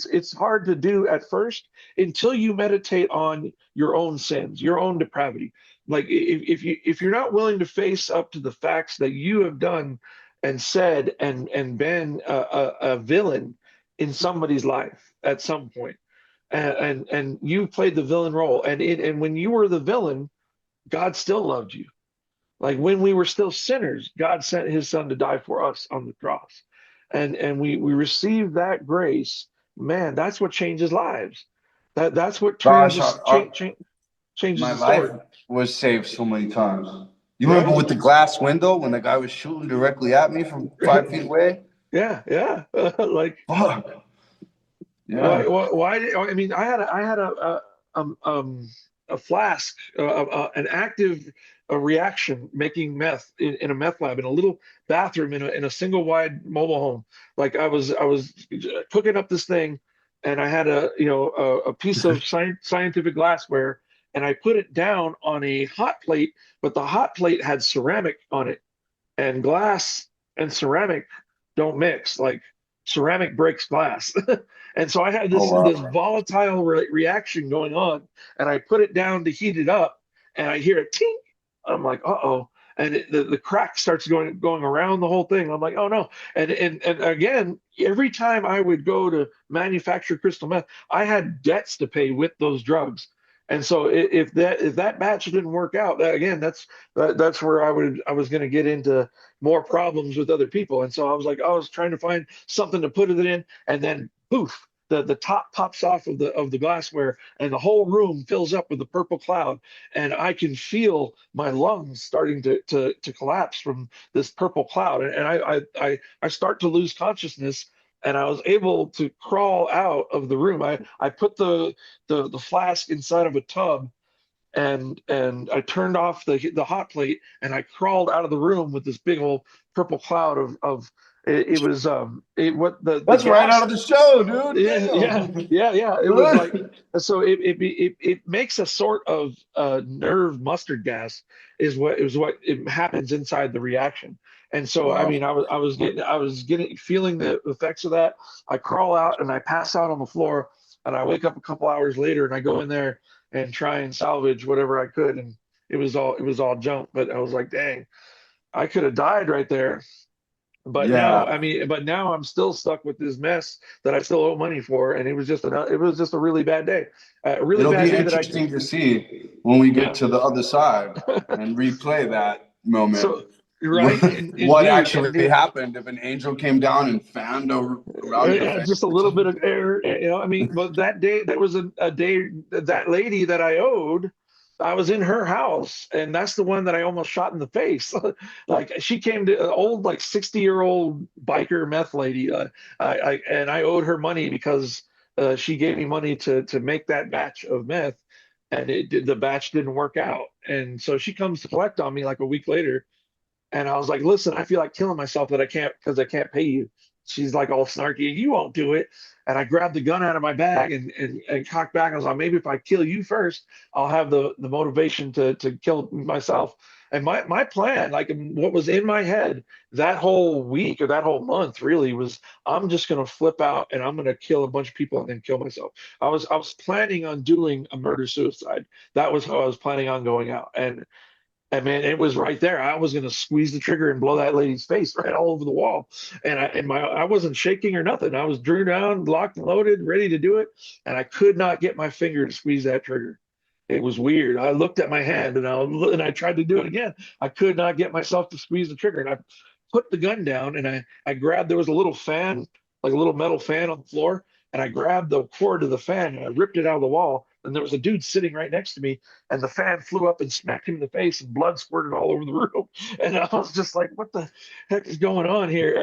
it's hard to do at first until you meditate on your own sins, your own depravity. Like if you're not willing to face up to the facts that you have done and said and been a villain in somebody's life at some point, and you played the villain role, and when you were the villain, God still loved you. Like when we were still sinners, God sent his son to die for us on the cross. And we received that grace. Man, that's what changes lives. That's what turns Gosh, us changes my the life story. was saved so many times. You remember Right? with the glass window when the guy was shooting directly at me from 5 feet away? Yeah, yeah. Like Fuck. why, Yeah. I mean, I had a flask, an active reaction making meth in a meth lab in a little bathroom in a single wide mobile home. Like I was cooking up this thing, and I had a piece of scientific glassware, and I put it down on a hot plate, but the hot plate had ceramic on it, and glass and ceramic don't mix. Like ceramic breaks glass. And so I had Oh this wow. volatile reaction going on, and I put it down to heat it up, and I hear a tink. I'm like, uh-oh. And the crack starts going around the whole thing. I'm like, oh no. And again, every time I would go to manufacture crystal meth, I had debts to pay with those drugs. And so if that batch didn't work out, again, that's where I was going to get into more problems with other people. And so I was trying to find something to put it in, and then poof, the top pops off of the glassware, and the whole room fills up with a purple cloud, and I can feel my lungs starting to collapse from this purple cloud, and I start to lose consciousness. And I was able to crawl out of the room. I put the flask inside of a tub, and I turned off the hot plate, and I crawled out of the room with this big old purple cloud of it was it what the That's right out gas. of the show, dude. Yeah, yeah, Damn. yeah, yeah. It was like so it makes a sort of nerve mustard gas is what it happens inside the reaction. And so I mean Wow. I was getting feeling the effects of that. I crawl out and I pass out on the floor, and I wake up a couple hours later, and I go in there and try and salvage whatever I could, and it was all junk. But I was like, dang, I could have died right there. But now, Yeah. I mean, but now I'm still stuck with this mess that I still owe money for, and it was just a really bad day, a really It'll bad be day that I, interesting to see when we get yeah. to the other side and replay that moment. So, right, What indeed, actually indeed. happened if an angel came down and fanned around your Yeah, face just a or little bit something? of error, I mean, but that day, that was a day that lady that I owed, I was in her house, and that's the one that I almost shot in the face. Like she came to an old, like 60-year-old biker meth lady, and I owed her money because she gave me money to make that batch of meth, and the batch didn't work out, and so she comes to collect on me like a week later, and I was like, listen, I feel like killing myself that I can't because I can't pay you. She's like all snarky, you won't do it. And I grabbed the gun out of my bag and cocked back. I was like, maybe if I kill you first, I'll have the motivation to kill myself. And my plan, like what was in my head that whole week or that whole month really was I'm just gonna flip out and I'm gonna kill a bunch of people and then kill myself. I was planning on doing a murder suicide. That was how I was planning on going out. And man, it was right there. I was gonna squeeze the trigger and blow that lady's face right all over the wall. And I wasn't shaking or nothing. I was drew down, locked and loaded, ready to do it. And I could not get my finger to squeeze that trigger. It was weird. I looked at my hand and I tried to do it again. I could not get myself to squeeze the trigger. And I put the gun down and I grabbed there was a little fan, like a little metal fan on the floor, and I grabbed the cord of the fan and I ripped it out of the wall. And there was a dude sitting right next to me, and the fan flew up and smacked him in the face, and blood squirted all over the room. And I was just like, "What the heck is going on here?"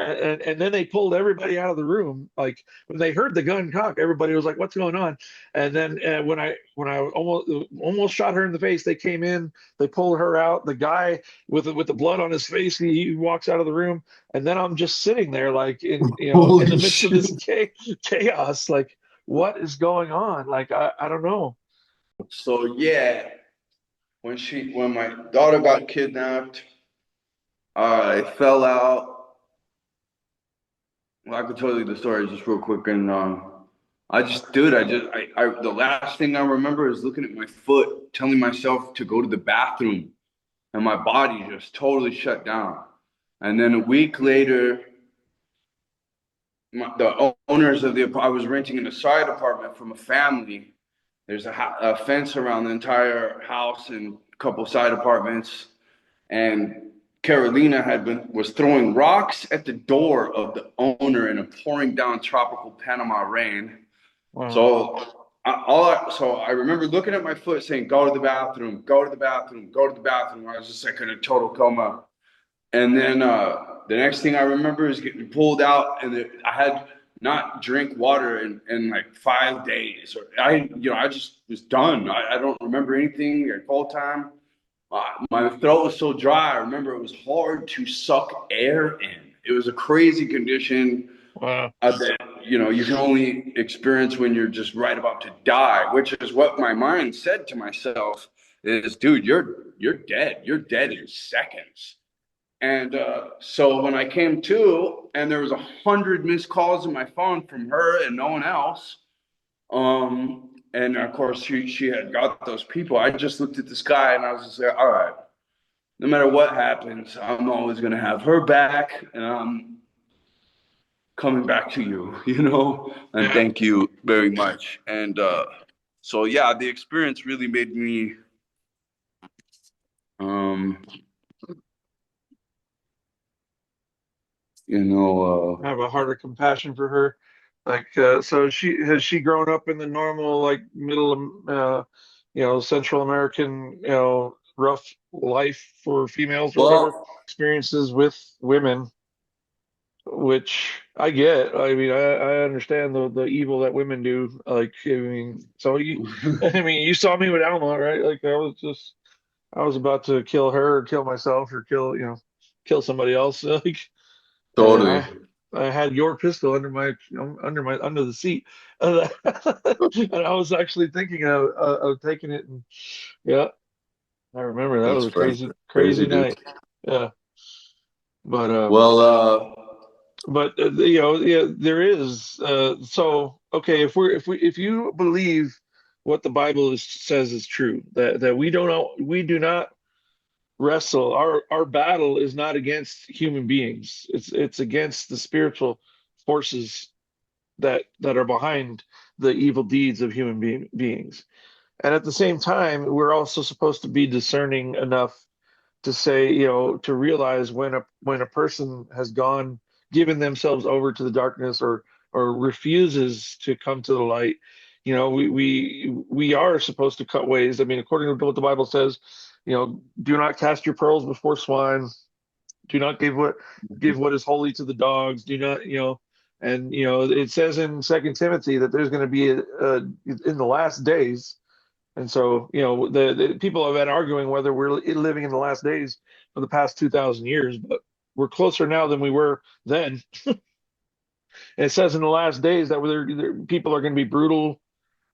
And then they pulled everybody out of the room. Like when they heard the gun cock, everybody was like, "What's going on?" And then when I almost shot her in the face, they came in, they pulled her out. The guy with the blood on his face, he walks out of the room, and then I'm just sitting there like in the Holy midst of shit. this chaos, like what is going on? Like I don't know. So yeah, when my daughter got kidnapped, I fell out. Well, I could tell you the story just real quick, and the last thing I remember is looking at my foot, telling myself to go to the bathroom, and my body just totally shut down. And then a week later, the owners of I was renting in a side apartment from a family. There's a fence around the entire house and a couple side apartments. And Carolina was throwing rocks at the door of the owner in a pouring down tropical Panama rain. Wow. So I remember looking at my foot saying, "Go to the bathroom, go to the bathroom, go to the bathroom." I was just like in a total coma. And then the next thing I remember is getting pulled out, and I had not drink water in like 5 days. Or I just was done. I don't remember anything at full time. My throat was so dry. I remember it was hard to suck air in. It was a crazy condition Wow. that you can only experience when you're just right about to die, which is what my mind said to myself is, dude, you're dead. You're dead in seconds. And so when I came to, and there was 100 missed calls on my phone from her and no one else, and of course she had got those people. I just looked at the sky and I was just like, all right, no matter what happens, I'm always gonna have her back, and I'm coming back to you, and Yeah. thank you very much. And so yeah, the experience really made me um, you know, I have a heart of compassion for her. Like, so has she grown up in the normal, like middle, Central American, rough life for females or whatever, well, experiences with women, which I get. I mean, I understand the evil that women do. Like, I mean, so I mean, you saw me with Alma, right? Like, I was about to kill her or kill myself or kill somebody else. Like, and totally. I had your pistol under the seat, and I was actually thinking of taking it. And yeah, I remember that was That's a funny. crazy Crazy, dude. night. Yeah, but Well, yeah, there is. So okay, if you believe what the Bible says is true, that we do not wrestle. Our battle is not against human beings. It's against the spiritual forces that are behind the evil deeds of beings. And at the same time, we're also supposed to be discerning enough to say, to realize when a person has given themselves over to the darkness or refuses to come to the light. We are supposed to cut ways. I mean, according to what the Bible says, do not cast your pearls before swine. Do not give what is holy to the dogs. Do not, and it says in Second Timothy that there's going to be in the last days. And so, the people have been arguing whether we're living in the last days for the past 2,000 years, but we're closer now than we were then. And it says in the last days that people are going to be brutal,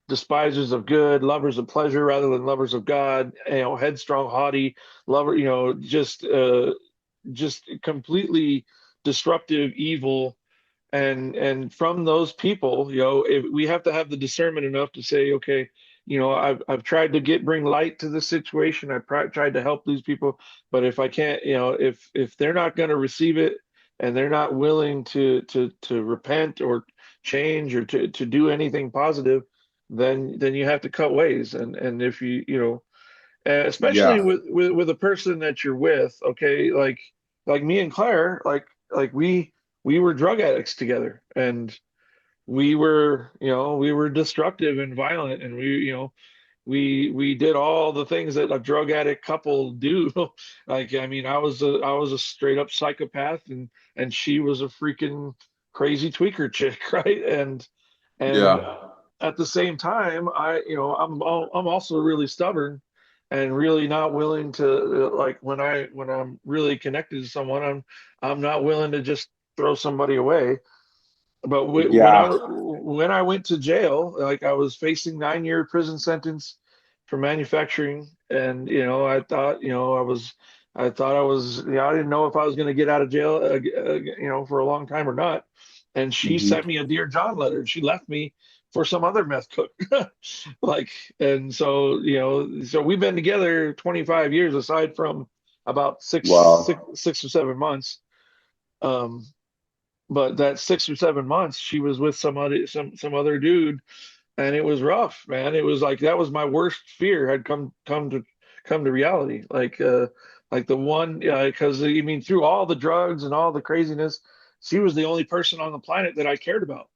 despisers of good, lovers of pleasure rather than lovers of God, headstrong, haughty, lover, just completely disruptive, evil, and from those people, we have to have the discernment enough to say, okay, I've tried to bring light to the situation. I've tried to help these people, but if I can't, if they're not going to receive it and they're not willing to repent or change or to do anything positive, then you have to cut ways. And if especially yeah. with a person that you're with, okay, like me and Claire, like we were drug addicts together, and we were destructive and violent, and we did all the things that a drug addict couple do. Like, I mean, I was a straight up psychopath, and she was a freaking crazy tweaker chick, right? And Yeah. at the same time, I'm also really stubborn and really not willing to, like, when I'm really connected to someone, I'm not willing to just throw somebody away. But Yeah. when I went to jail, like, I was facing 9-year prison sentence for manufacturing, and I thought I was, I didn't know if I was going to get out of jail, for a long time or not. And she Hmm. sent me a Dear John letter. She left me for some other meth cook. Like, and so, so we've been together 25 years aside from about Wow. 6 or 7 months. Um, but that 6 or 7 months, she was with some other dude, and it was rough, man. It was like that was my worst fear had come to reality. Like the one, because I mean, through all the drugs and all the craziness, she was the only person on the planet that I cared about.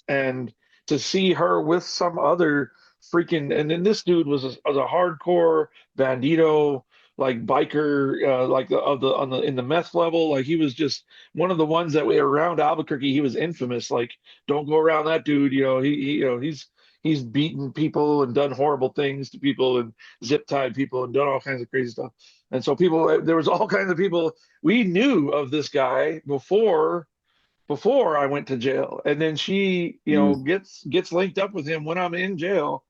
And to see her with some other freaking, and then this dude was a hardcore bandito, like biker, like in the meth level. Like he was just one of the ones that we around Albuquerque. He was infamous. Like, don't go around that dude. He's beaten people and done horrible things to people and zip tied people and done all kinds of crazy stuff. And so there was all kinds of people we knew of this guy before I went to jail. And then she, Mm. gets linked up with him when I'm in jail.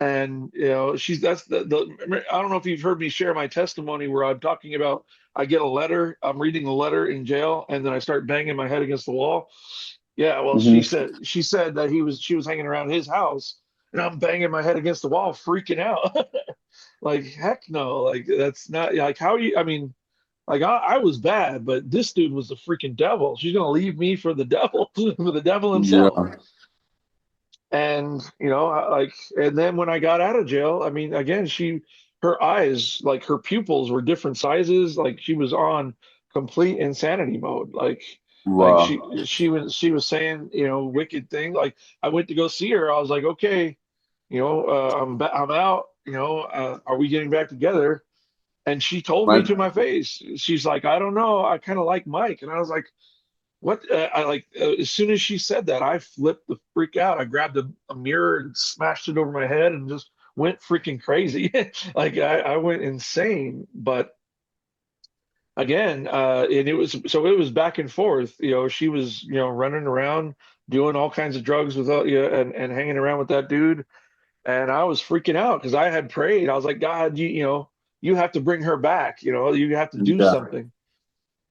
And she's that's the I don't know if you've heard me share my testimony where I'm talking about I get a letter, I'm reading the letter in jail, and then I start banging my head against the wall. Yeah, well, she Hmm. said she said that she was hanging around his house, and I'm banging my head against the wall, freaking out. Like, heck no, like that's not like how you. I mean, like I was bad, but this dude was the freaking devil. She's gonna leave me for the devil, for the devil himself. Yeah. And and then when I got out of jail, I mean, again, her eyes, like her pupils, were different sizes. Like she was on complete insanity mode. Like Wow. she was saying, wicked things. Like I went to go see her. I was like, okay, I'm out. Are we getting back together? And she told me My, to my face, she's like, I don't know. I kind of like Mike. And I was like, what? As soon as she said that, I flipped the freak out. I grabbed a mirror and smashed it over my head and just went freaking crazy. Like I went insane. But again, and it was back and forth. She was, running around doing all kinds of drugs with, and hanging around with that dude. And I was freaking out because I had prayed. I was like, God, you have to bring her back. You have to do yeah. something.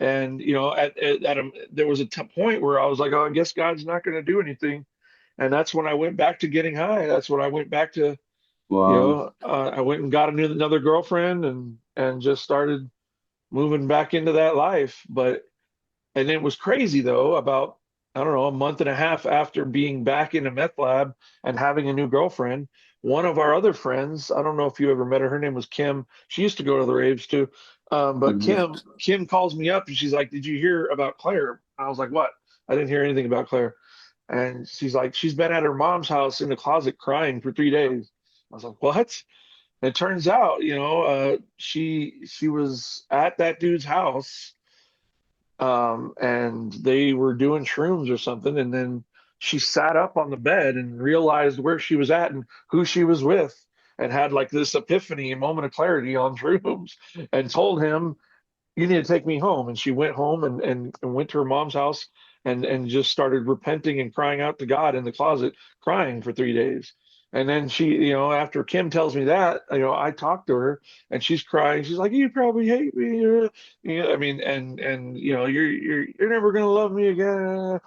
And there was a point where I was like, oh, I guess God's not going to do anything. And that's when I went back to getting high. That's when I went back to, Wow. I went and got another girlfriend and just started moving back into that life. And it was crazy though, about, I don't know, a month and a half after being back in a meth lab and having a new girlfriend, one of our other friends, I don't know if you ever met her, her name was Kim. She used to go to the raves too. But Hmm. Kim calls me up and she's like, did you hear about Claire? I was like, what? I didn't hear anything about Claire. And she's like, she's been at her mom's house in the closet crying for 3 days. I was like, what? And it turns out, she was at that dude's house, and they were doing shrooms or something, and then she sat up on the bed and realized where she was at and who she was with, and had like this epiphany, a moment of clarity on shrooms, and told him, you need to take me home. And she went home and went to her mom's house and just started repenting and crying out to God in the closet, crying for 3 days. And then she, after Kim tells me that, I talked to her and she's crying. She's like, "You probably hate me," I mean, and you're never gonna love me again.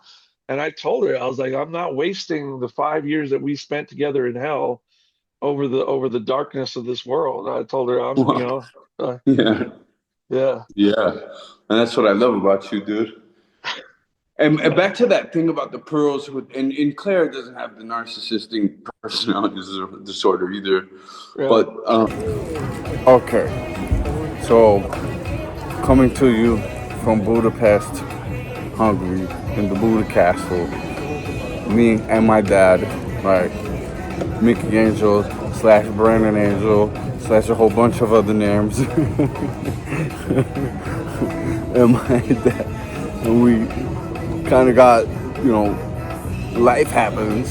And I told her, I was like, I'm not wasting the 5 years that we spent together in hell over the darkness of this world. I told her, Wow. uh, Yeah. yeah, Yeah. And that's what I love about you, dude. And back to that thing about the pearls and Claire doesn't have the narcissistic personality disorder either. yeah. But okay, so coming to you from Budapest, Hungary, in the Buddha Castle, me and my dad, right, Mickey Angel slash Brandon Angel slash a whole bunch of other names, and my dad, and we kind of got, you know, life happens,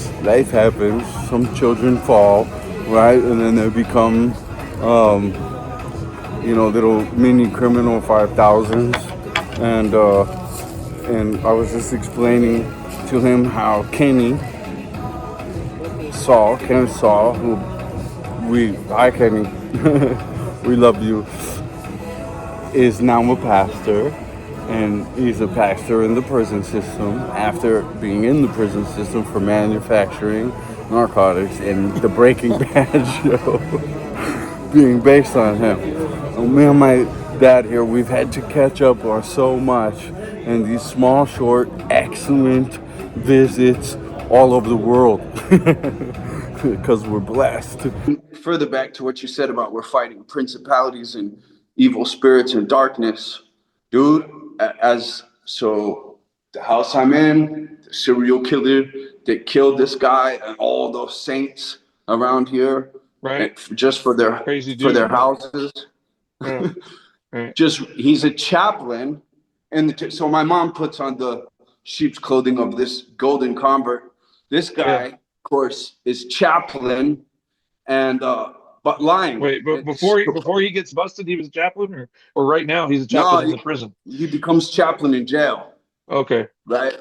some children fall, right, and then they become, um, little mini criminal 5000s, and I was just explaining to him how Ken Saul, hi Kenny, we love you, is now a pastor, and he's a pastor in the prison system after being in the prison system for manufacturing narcotics, and the Breaking Bad show being based on him. Me and my dad here, we've had to catch up on so much, and these small, short, excellent visits all over the world because we're blessed. Further back to what you said about we're fighting principalities and evil spirits and darkness, dude. As so, the house I'm in, the serial killer that killed this guy, and all those saints around here, Right. just Crazy for dude. their houses. Yeah. Right. Just he's a chaplain, and so my mom puts on the sheep's clothing of this golden convert. This Yeah. guy, of course, is chaplain, and but lying. Wait, but It's, before he gets busted, he was a chaplain, or right now he's a no, chaplain in the prison. he becomes chaplain in jail, Okay. right?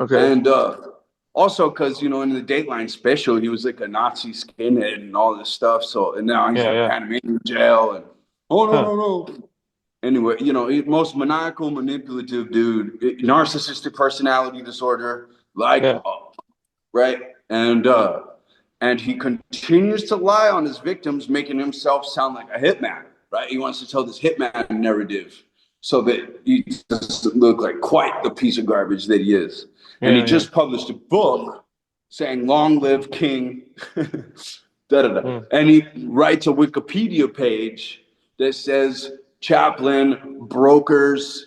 Okay. And also because in the Dateline special, he was like a Nazi skinhead and all this stuff. So and now he's Yeah. in Yeah. Panamanian jail, and oh no Huh. no no. Anyway, most maniacal, manipulative dude, narcissistic personality disorder, like, Yeah. right? And he continues to lie on his victims, making himself sound like a hitman, right? He wants to tell this hitman narrative so that he doesn't look like quite the piece of garbage that he is. And he Yeah. Yeah. just published a book saying, "Long live King." Da, da, da. Yeah. And he writes a Wikipedia page that says chaplain brokers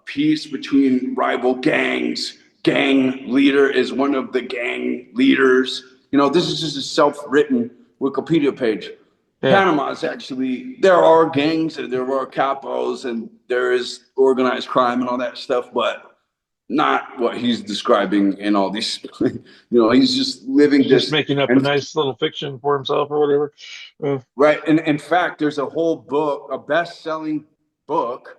peace between rival gangs. Gang leader is one of the gang leaders. This is just a self-written Wikipedia page. Yeah. Panama is actually, there are gangs and there are capos and there is organized crime and all that stuff, but not what he's describing in all these. He's just living He's just this. making up a And nice little fiction for himself or whatever. right, and in fact, there's a whole book, a best-selling book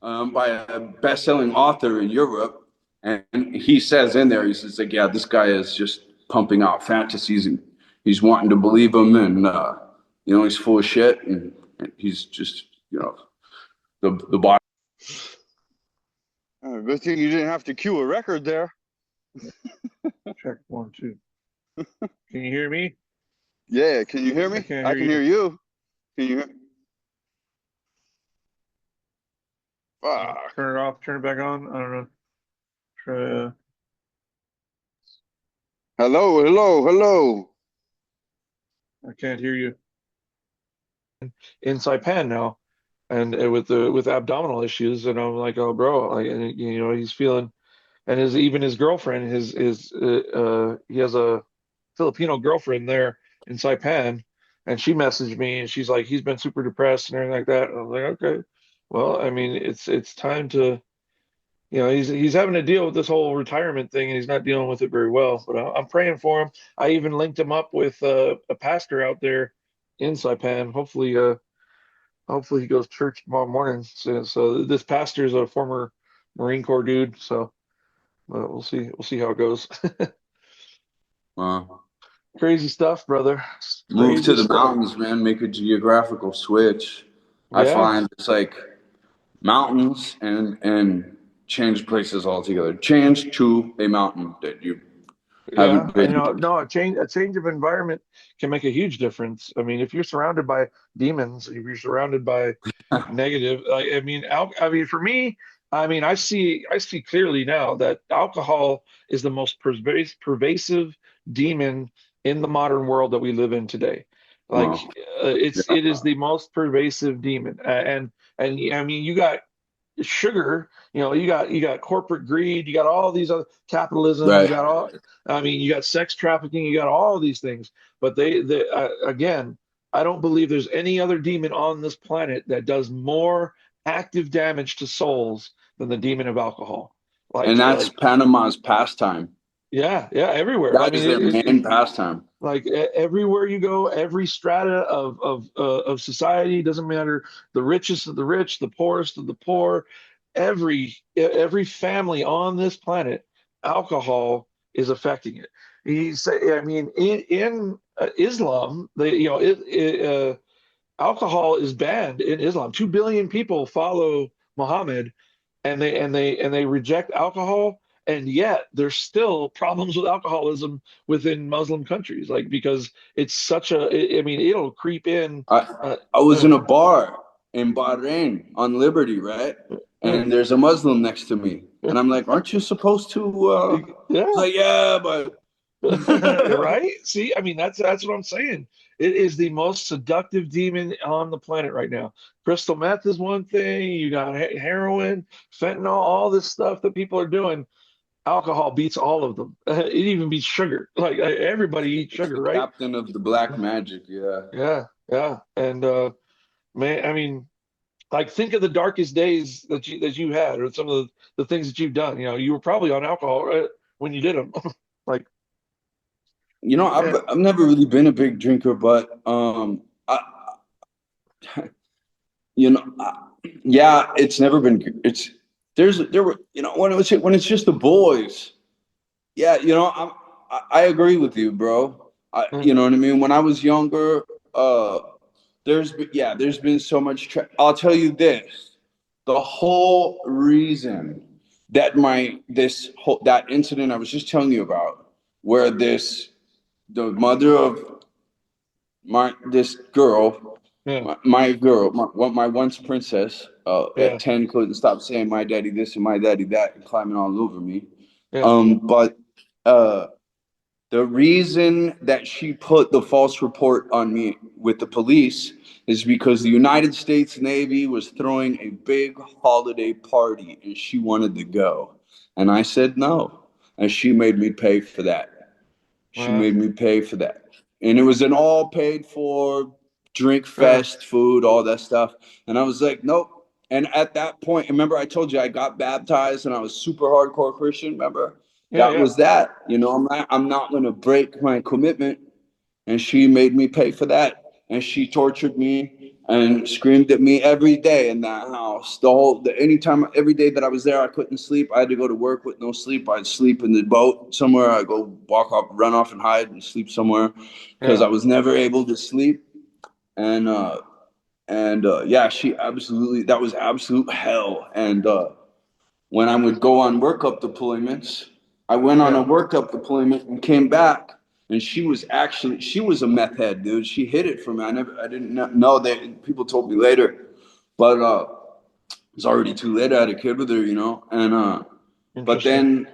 by a best-selling author in Europe, and he says in there, he says like, yeah, this guy is just pumping out fantasies, and he's wanting to believe them, and he's full of shit, and he's just the body. Good thing you didn't have to cue a record there. Check 1 2. Can you hear me? Yeah, can you hear me? I can hear you. Can you hear me? Turn it off, turn it back on. I don't know. Try, Hello, hello, hello. I can't hear you. In Saipan now, and with abdominal issues, and I'm like, oh, bro, like, and, he's feeling, and his girlfriend, he has a Filipino girlfriend there in Saipan, and she messaged me, and she's like, he's been super depressed and everything like that. And I was like, okay, well, I mean, it's time to. He's having to deal with this whole retirement thing, and he's not dealing with it very well. But I'm praying for him. I even linked him up with a pastor out there in Saipan. Hopefully he goes to church tomorrow morning. So this pastor is a former Marine Corps dude. So we'll see. We'll see how it goes. Wow. Crazy stuff, brother. Move to Crazy the stuff. mountains, man. Make a geographical switch. I Yeah. find it's like mountains and change places altogether. Change to a mountain that you Yeah, haven't been. no, a change of environment can make a huge difference. I mean, if you're surrounded by demons, if you're surrounded by negative, I mean, for me, I mean, I see clearly now that alcohol is the most pervasive demon in the modern world that we live in today. Like, Well, it is the most pervasive demon, and I mean, you got sugar, you got corporate greed, you got all these other capitalism, you right. got all, I mean, you got sex trafficking, you got all these things. But again, I don't believe there's any other demon on this planet that does more active damage to souls than the demon of alcohol. And that's Like Panama's pastime. yeah, yeah, everywhere. I That mean, is their main pastime. like everywhere you go, every strata of society, doesn't matter, the richest of the rich, the poorest of the poor, every family on this planet, alcohol is affecting it. I mean, in Islam, alcohol is banned in Islam. 2 billion people follow Muhammad, and they reject alcohol, And yet there's still problems with alcoholism within Muslim countries, like because it's such a, I mean, it'll creep in. I was in a bar in Bahrain on Liberty, right? And there's a Muslim next to me, and I'm like, "Aren't you supposed to?" He's Yeah. like, "Yeah, but." Right? See, I mean, that's what I'm saying. It is the most seductive demon on the planet right now. Crystal meth is one thing. You got heroin, fentanyl, all this stuff that people are doing. Alcohol beats all of them. It even beats sugar. Like everybody eats It's sugar, the right? captain of the black magic, yeah. Yeah, yeah. And man, I mean, like think of the darkest days that you had, or some of the things that you've done. You know, you were probably on alcohol, right, when you did them. Like, You know, yeah, I've never really been a big drinker, but you know, yeah, it's never been. There were, you know, when it's just the boys. Yeah, you know, I agree with you, bro. mm, You know what I mean. When I was younger, there's been so much. I'll tell you this: the whole reason that that incident I was just telling you about, where the mother of this girl, yeah, my girl, my once princess, at yeah, 10 couldn't stop saying my daddy this and my daddy that and climbing all over me. yeah, But uh, the reason that she put the false report on me with the police is because the United States Navy was throwing a big holiday party and she wanted to go. And I said no. And she made me pay for that. She wow, made me pay for that. And it was an all paid for drink yeah, fest, food, all that stuff. And I was like, nope. And at that point, remember I told you I got baptized and I was super hardcore Christian, remember? yeah, That yeah, was that. You know, I'm not going to break my commitment. And she made me pay for that. And she tortured me and screamed at me every day in that house. Anytime, every day that I was there, I couldn't sleep. I had to go to work with no sleep. I'd sleep in the boat somewhere. I'd go walk off, run off and hide and sleep somewhere because yeah, I was never able to sleep. And yeah, that was absolute hell. And when I would go on workup deployments, I went on yeah. a workup deployment and came back, and she was a meth head, dude. She hid it from me. I didn't know that. People told me later, but it was already too late. I had a kid with her, you know, and but Interesting. then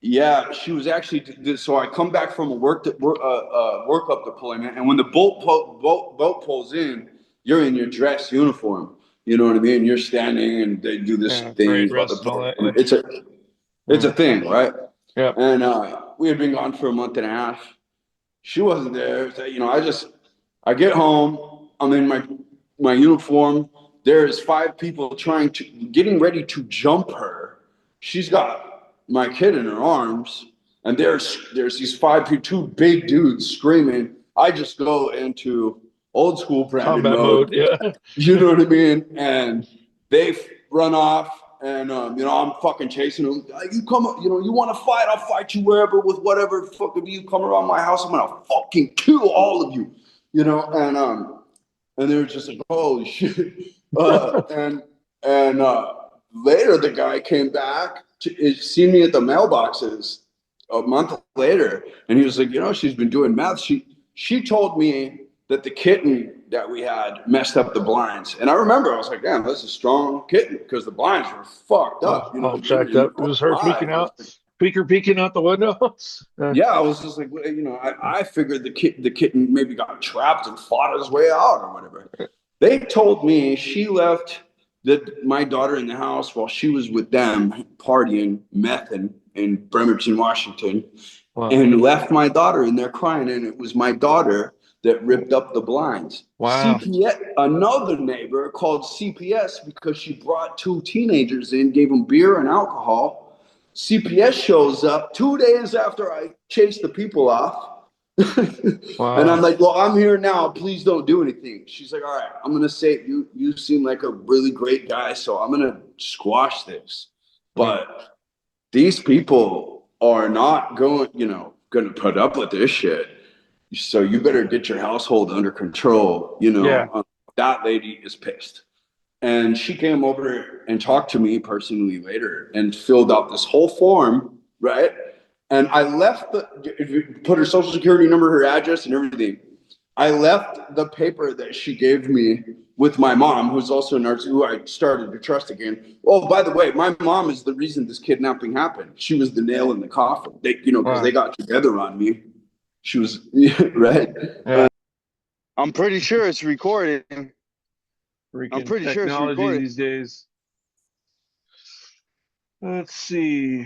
yeah, she was actually. So I come back from a workup deployment, and when the boat pulls in, you're in your dress uniform. You know what I mean? You're standing, and they do this Yeah, thing parade about the rest and all boat. that. Yeah, It's a thing, right? yeah, And we had been gone for a month and a half. She wasn't there. So, you know, I get home. I'm in my uniform. There's five people getting ready to jump her. She's got my kid in her arms, and there's these five people, two big dudes screaming. I just go into old school Brandon combat mode. mode. Yeah, You know what I mean? And they run off, and you know, I'm fucking chasing them. You come, you know, you want to fight? I'll fight you wherever with whatever fuck of you come around my house. I'm gonna fucking kill all of you. You know, and they were just like, holy shit. And later, the guy came back to see me at the mailboxes a month later, and he was like, you know, she's been doing meth. She told me that the kitten that we had messed up the blinds, and I remember I was like, damn, that's a strong kitten because the blinds were fucked up. You know all what I mean? jacked And up. It was her peeking I was out, like, Peeker peeking out the window. yeah, I was just like, you know, I figured the kitten maybe got trapped and fought his way out or whatever. They told me she left my daughter in the house while she was with them partying meth in Bremerton, Washington, Wow, and left my daughter in there crying. And it was my daughter that ripped up the blinds. wow, CPS, another neighbor called CPS because she brought two teenagers in, gave them beer and alcohol. CPS shows up 2 days after I chased the people off. And I'm wow. like, well, I'm here now. Please don't do anything. She's like, all right, I'm gonna say you seem like a really great guy, so I'm gonna squash this. Yeah, But these people are not gonna put up with this shit. So you better get your household under control. yeah, That lady is pissed. And she came over and talked to me personally later and filled out this whole form right? And I left put her social security number, her address, and everything. I left the paper that she gave me with my mom, who's also a nurse, who I started to trust again. Oh, by the way, my mom is the reason this kidnapping happened. She was the nail in the coffin. Because they got together on me. She was right. Yeah. I'm pretty sure it's recording. I'm pretty sure it's recording these days. Let's see.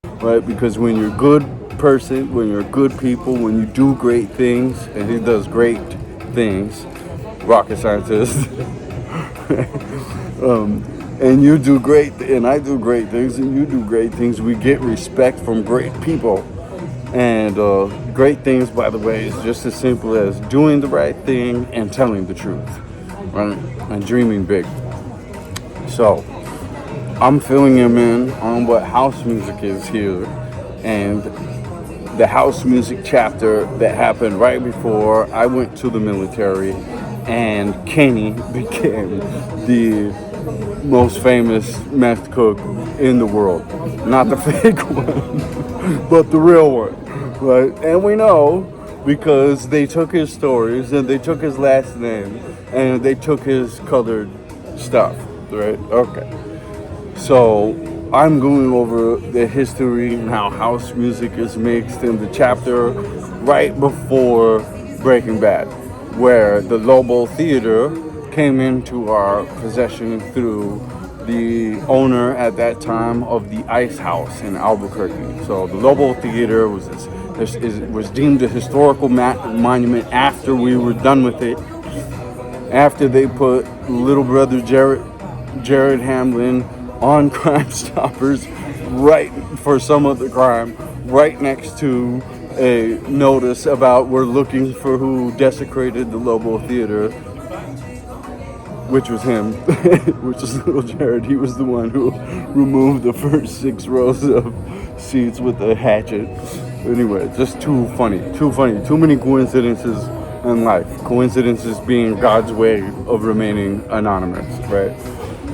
Right, because when you're a good person, when you're good people, when you do great things, and he does great things, rocket scientist, and you do great, and I do great things, and you do great things, we get respect from great people. And great things, by the way, is just as simple as doing the right thing and telling the truth, right? And dreaming big. So, I'm filling him in on what house music is here, and the house music chapter that happened right before I went to the military, and Kenny became the most famous meth cook in the world. Not the fake one, but the real one, right? And we know because they took his stories and they took his last name and they took his colored stuff, right? Okay. So I'm going over the history and how house music is mixed in the chapter right before Breaking Bad, where the Lobo Theater came into our possession through the owner at that time of the Ice House in Albuquerque. So the Lobo Theater was deemed a historical monument after we were done with it. After they put little brother Jared Hamlin on Crime Stoppers right for some other crime, right next to a notice about we're looking for who desecrated the Lobo Theater, which was him, which is little Jared. He was the one who removed the first 6 rows of seats with a hatchet. Anyway, just too funny, too many coincidences in life. Coincidences being God's way of remaining anonymous, right?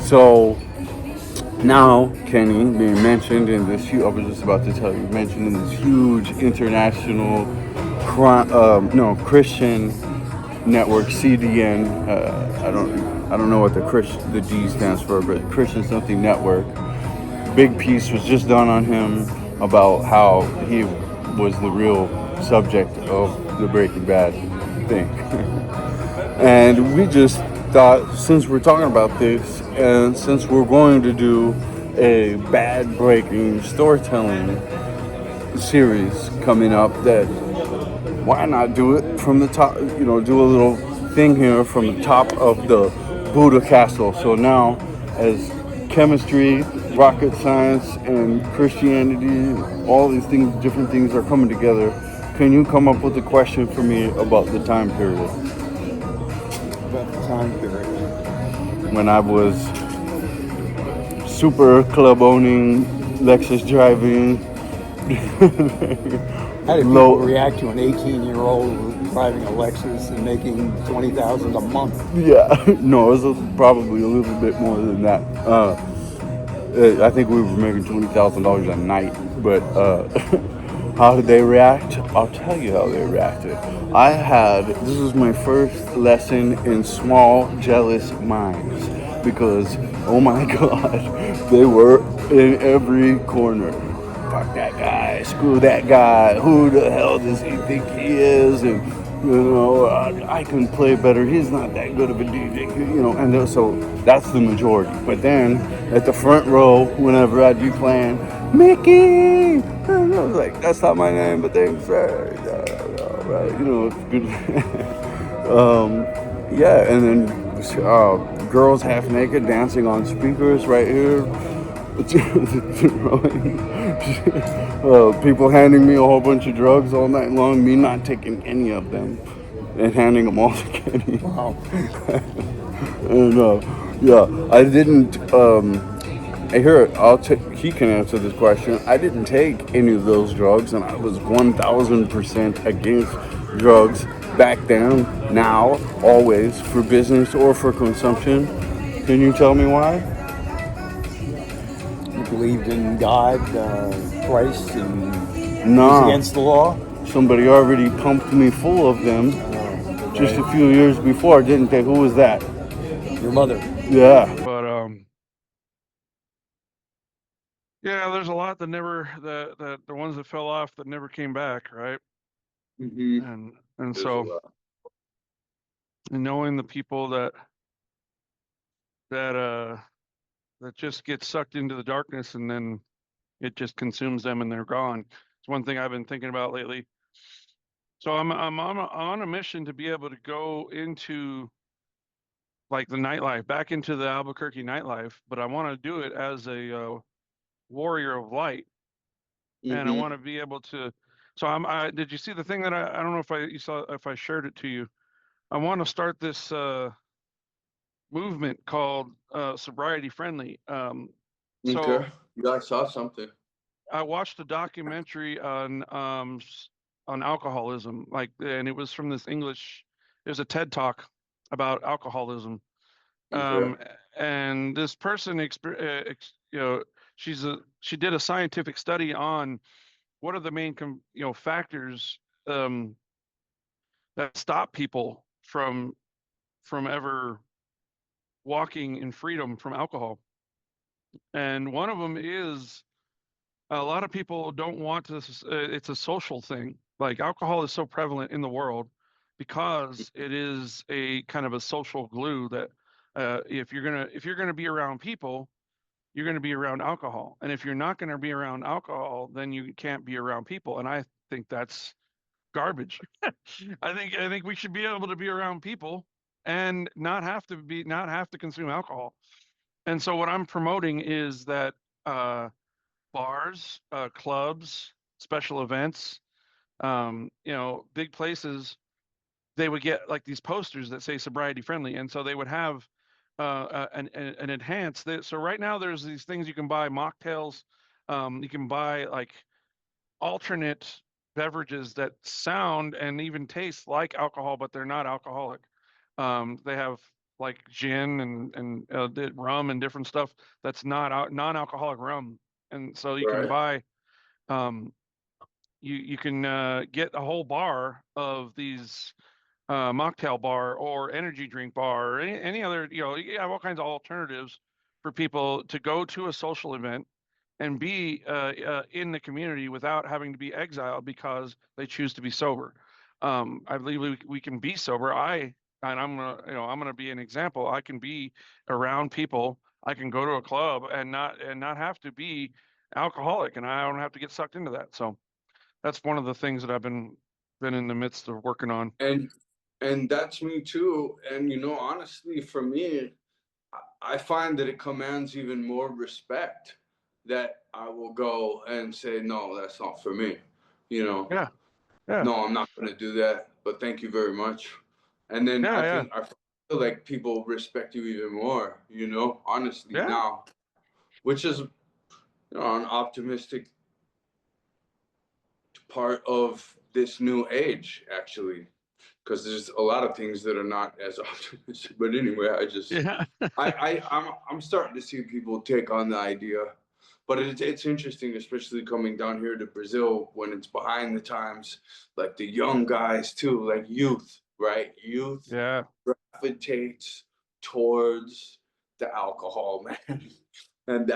So now Kenny being mentioned in this I was just about to tell you, mentioned in this huge international Christian network, CDN. I don't know what the D stands for, but Christian something network. Big piece was just done on him about how he was the real subject of the Breaking Bad thing. And we just thought, since we're talking about this, and since we're going to do a bad breaking storytelling series coming up, that why not do it from the top, do a little thing here from the top of the Buddha castle. So now, as chemistry, rocket science, and Christianity, all these things, different things are coming together, can you come up with a question for me about the time period? About the time period. When I was super club owning, Lexus driving. How did people react to an 18-year-old driving a Lexus and making $20,000 a month? Yeah, no, it was probably a little bit more than that. I think we were making $20,000 a night, but how did they react? I'll tell you how they reacted. This was my first lesson in small, jealous minds, because, oh my God, they were in every corner. Fuck that guy, screw that guy, who the hell does he think he is? And, I can play better, he's not that good of a DJ, and so that's the majority. But then, at the front row, whenever I'd be playing, Mickey! And I was like, that's not my name, but thanks, right? Right, it's good. Yeah, and then girls half naked dancing on speakers right here. People handing me a whole bunch of drugs all night long, me not taking any of them and handing them all to Kenny. Wow. And I didn't. He can answer this question. I didn't take any of those drugs, and I was 1,000% against drugs back then. Now, always, for business or for consumption, Can you tell me why? You believed in God, Christ, and was Nah, against the law? somebody already pumped me full of them just a few years before, didn't they? Who was that? Your mother. Yeah. But yeah, there's a lot that never the ones that fell off that never came back, right? Mm-hmm. And There's a so lot. knowing the people that that just get sucked into the darkness and then it just consumes them and they're gone. It's one thing I've been thinking about lately. So I'm on a mission to be able to go into like the nightlife, back into the Albuquerque nightlife, but I want to do it as a warrior of light, and I Mm-hmm. want to be able to. So did you see the thing that I don't know if you saw if I shared it to you? I want to start this movement called Sobriety-friendly. So Okay. Yeah, I saw something. I watched a documentary on alcoholism, like, and it was from this English. It was a TED talk about alcoholism. Okay. Um, and this person, you know, she did a scientific study on what are the main, factors um, that stop people from ever walking in freedom from alcohol. And one of them is a lot of people don't want to. It's a social thing. Like alcohol is so prevalent in the world because it is a kind of a social glue that if you're gonna be around people, you're going to be around alcohol. And if you're not going to be around alcohol, then you can't be around people. And I think that's garbage. I think we should be able to be around people and not have to consume alcohol. And so what I'm promoting is that uh, bars, clubs, special events, big places, they would get like these posters that say sobriety friendly, and so they would have an enhanced. So right now there's these things you can buy mocktails, you can buy like alternate beverages that sound and even taste like alcohol, but they're not alcoholic. They have like gin and rum and different stuff that's not non-alcoholic rum, and so you can Right. buy you can get a whole bar of these mocktail bar or energy drink bar or any other, you have all kinds of alternatives for people to go to a social event and be in the community without having to be exiled because they choose to be sober. I believe we can be sober. I'm gonna be an example. I can be around people. I can go to a club and not have to be alcoholic, and I don't have to get sucked into that. So that's one of the things that I've been in the midst of working on. And that's me too. And honestly, for me, I find that it commands even more respect that I will go and say, no, that's not for me. Yeah, yeah, No, I'm not going to do that, but thank you very much. And then yeah, yeah, I feel like people respect you even more, honestly yeah. now, which is, an optimistic part of this new age, actually, because there's a lot of things that are not as optimistic. But anyway, Yeah. I'm starting to see people take on the idea, but it's interesting, especially coming down here to Brazil when it's behind the times, like the young guys too, like youth, right? Youth Yeah. gravitates towards the alcohol, man, and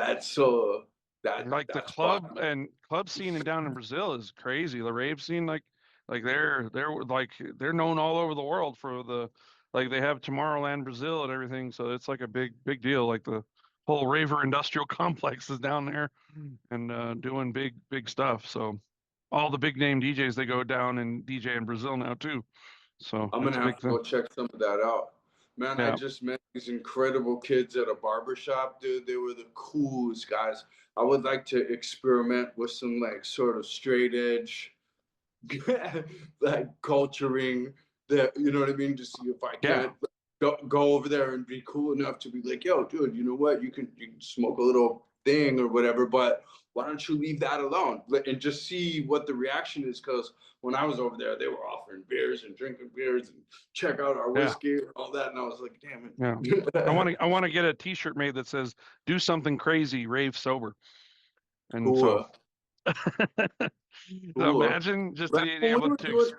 Like the that's fun. club scene in down in Brazil is crazy. The rave scene, like they're known all over the world for like they have Tomorrowland Brazil and everything. So it's like a big deal. Like the whole raver industrial complex is down there and doing big stuff. So all the big name DJs they go down and DJ in Brazil now too. So I'm it's gonna a have big to thing. go check some of that out. Man, I Yeah. just met these incredible kids at a barber shop, dude. They were the coolest guys. I would like to experiment with some like sort of straight edge like culturing that, you know what I mean? To see if I Yeah. can't go over there and be cool enough to be like, yo, dude, you know what? You can smoke a little thing or whatever, but why don't you leave that alone and just see what the reaction is? Because when I was over there, they were offering beers and drinking beers and check out our whiskey and all that. And I was like, damn it. Yeah. I want to get a T-shirt made that says "Do something crazy, rave sober." And Cool. so, so imagine just being able to,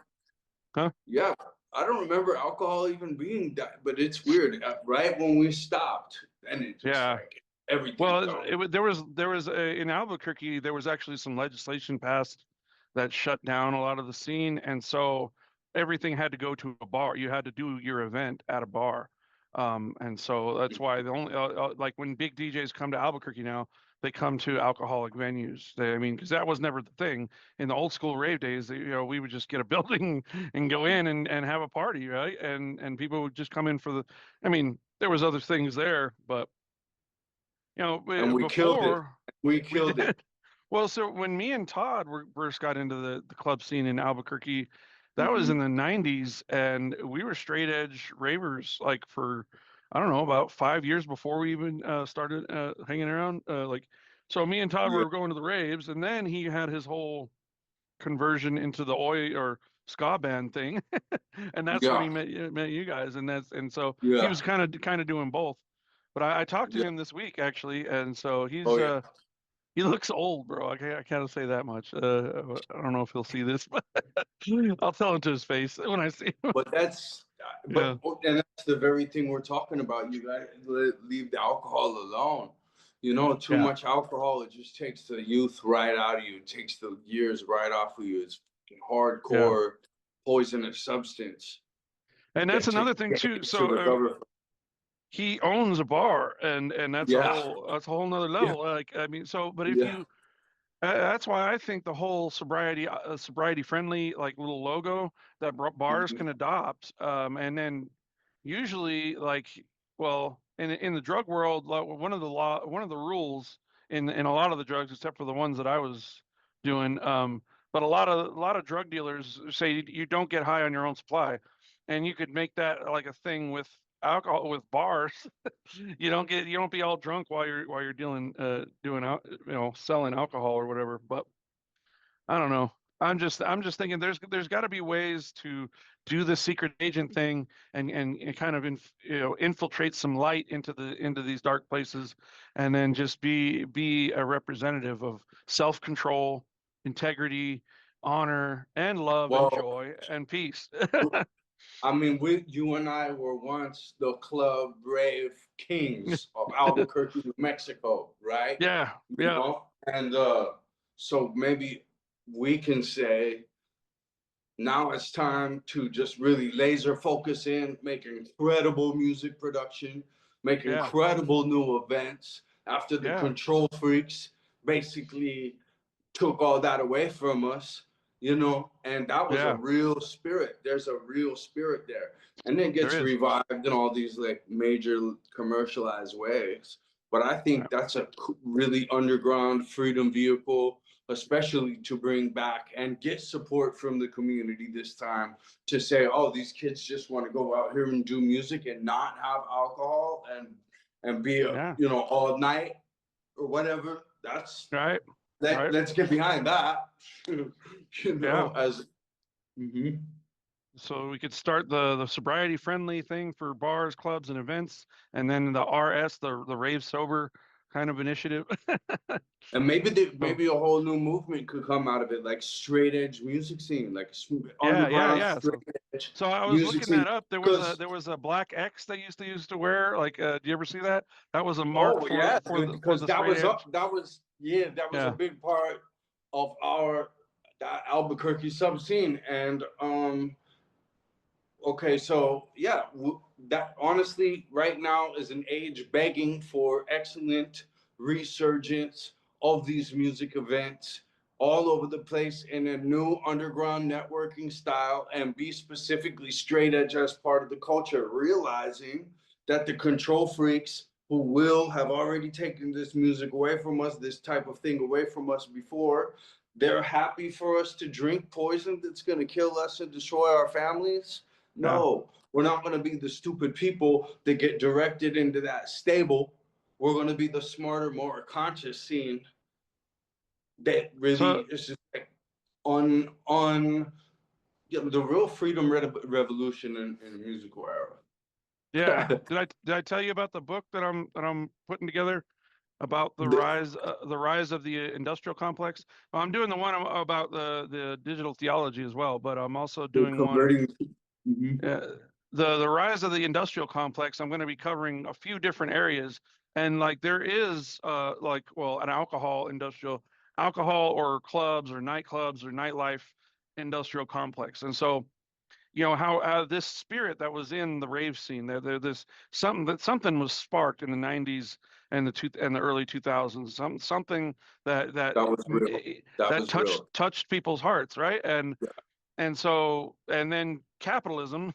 huh? Yeah, I don't remember alcohol even being that, but it's weird. Right when we stopped, and it just like everything. Well, there was in Albuquerque, there was actually some legislation passed that shut down a lot of the scene, and so everything had to go to a bar. You had to do your event at a bar, and so that's why the only like when big DJs come to Albuquerque now, they come to alcoholic venues. I mean, because that was never the thing in the old school rave days. You know, we would just get a building and go in and have a party, right? And people would just come in for the. I mean, there was other things there, but you know, and we killed it. We killed it. Well, so when me and Todd first got into the club scene in Albuquerque, that was in the 90s, and we were straight edge ravers like for, I don't know, about 5 years before we even started hanging around. So me and Todd were going to the raves, and then he had his whole conversion into the oi or ska band thing, and that's when he met you guys, and so he was kind of doing both. But I talked to him this week actually, and so he's he looks old, bro. I can't say that much. I don't know if he'll see this, but I'll tell him to his face when I see him. But and that's the very thing we're talking about. You gotta leave the alcohol alone. You know, too much alcohol, it just takes the youth right out of you. It takes the years right off of you. It's hardcore poisonous substance. And that's another thing too. So he owns a bar, and that's a whole nother level. Like, I mean, so, but if you, that's why I think the whole sobriety-friendly like little logo that bars can adopt, and then usually like, well, in the drug world, one of the rules in a lot of the drugs, except for the ones that I was doing, but a lot of drug dealers say you don't get high on your own supply, and you could make that like a thing with alcohol with bars. You don't be all drunk while you're doing selling alcohol or whatever. But I don't know. I'm just thinking there's got to be ways to do the secret agent thing and kind of infiltrate some light into these dark places, and then just be a representative of self-control, integrity, honor, and love, and joy and peace. I mean, you and I were once the club rave kings of Albuquerque, New Mexico, right? Yeah. You know? And so maybe we can say now it's time to just really laser focus in, make incredible music production, make incredible new events after the control freaks basically took all that away from us. You know, and that was a real spirit. There's a real spirit there. And then it gets revived in all these like major commercialized ways. But I think that's a really underground freedom vehicle, especially to bring back and get support from the community this time to say, oh, these kids just want to go out here and do music and not have alcohol and be all night or whatever. That's right. Let's get behind that. So we could start the sobriety-friendly thing for bars, clubs, and events, and then the RS, the rave sober kind of initiative. And maybe a whole new movement could come out of it, like straight edge music scene, like underground straight edge. So I was looking that up. There was a black X they used to wear. Like, do you ever see that? That was a mark because that was a big part of that Albuquerque sub scene. And that honestly right now is an age begging for excellent resurgence of these music events all over the place in a new underground networking style, and be specifically straight edge as part of the culture, realizing that the control freaks who will have already taken this music away from us, this type of thing away from us before, they're happy for us to drink poison that's going to kill us and destroy our families. No, we're not going to be the stupid people that get directed into that stable. We're going to be the smarter, more conscious scene that really is just like on the real freedom revolution in the musical era. Yeah. Did I tell you about the book that I'm putting together about the rise of the industrial complex? Well, I'm doing the one about the digital theology as well, but I'm also doing one. Converting. Mhm. The rise of the industrial complex. I'm going to be covering a few different areas, and like there is like, well, an alcohol or clubs or nightclubs or nightlife industrial complex. And so, you know, how this spirit that was in the rave scene, this something was sparked in the 90s and the early 2000s, something that That was real. That that was real. touched people's hearts, right? Yeah. And so, and then capitalism,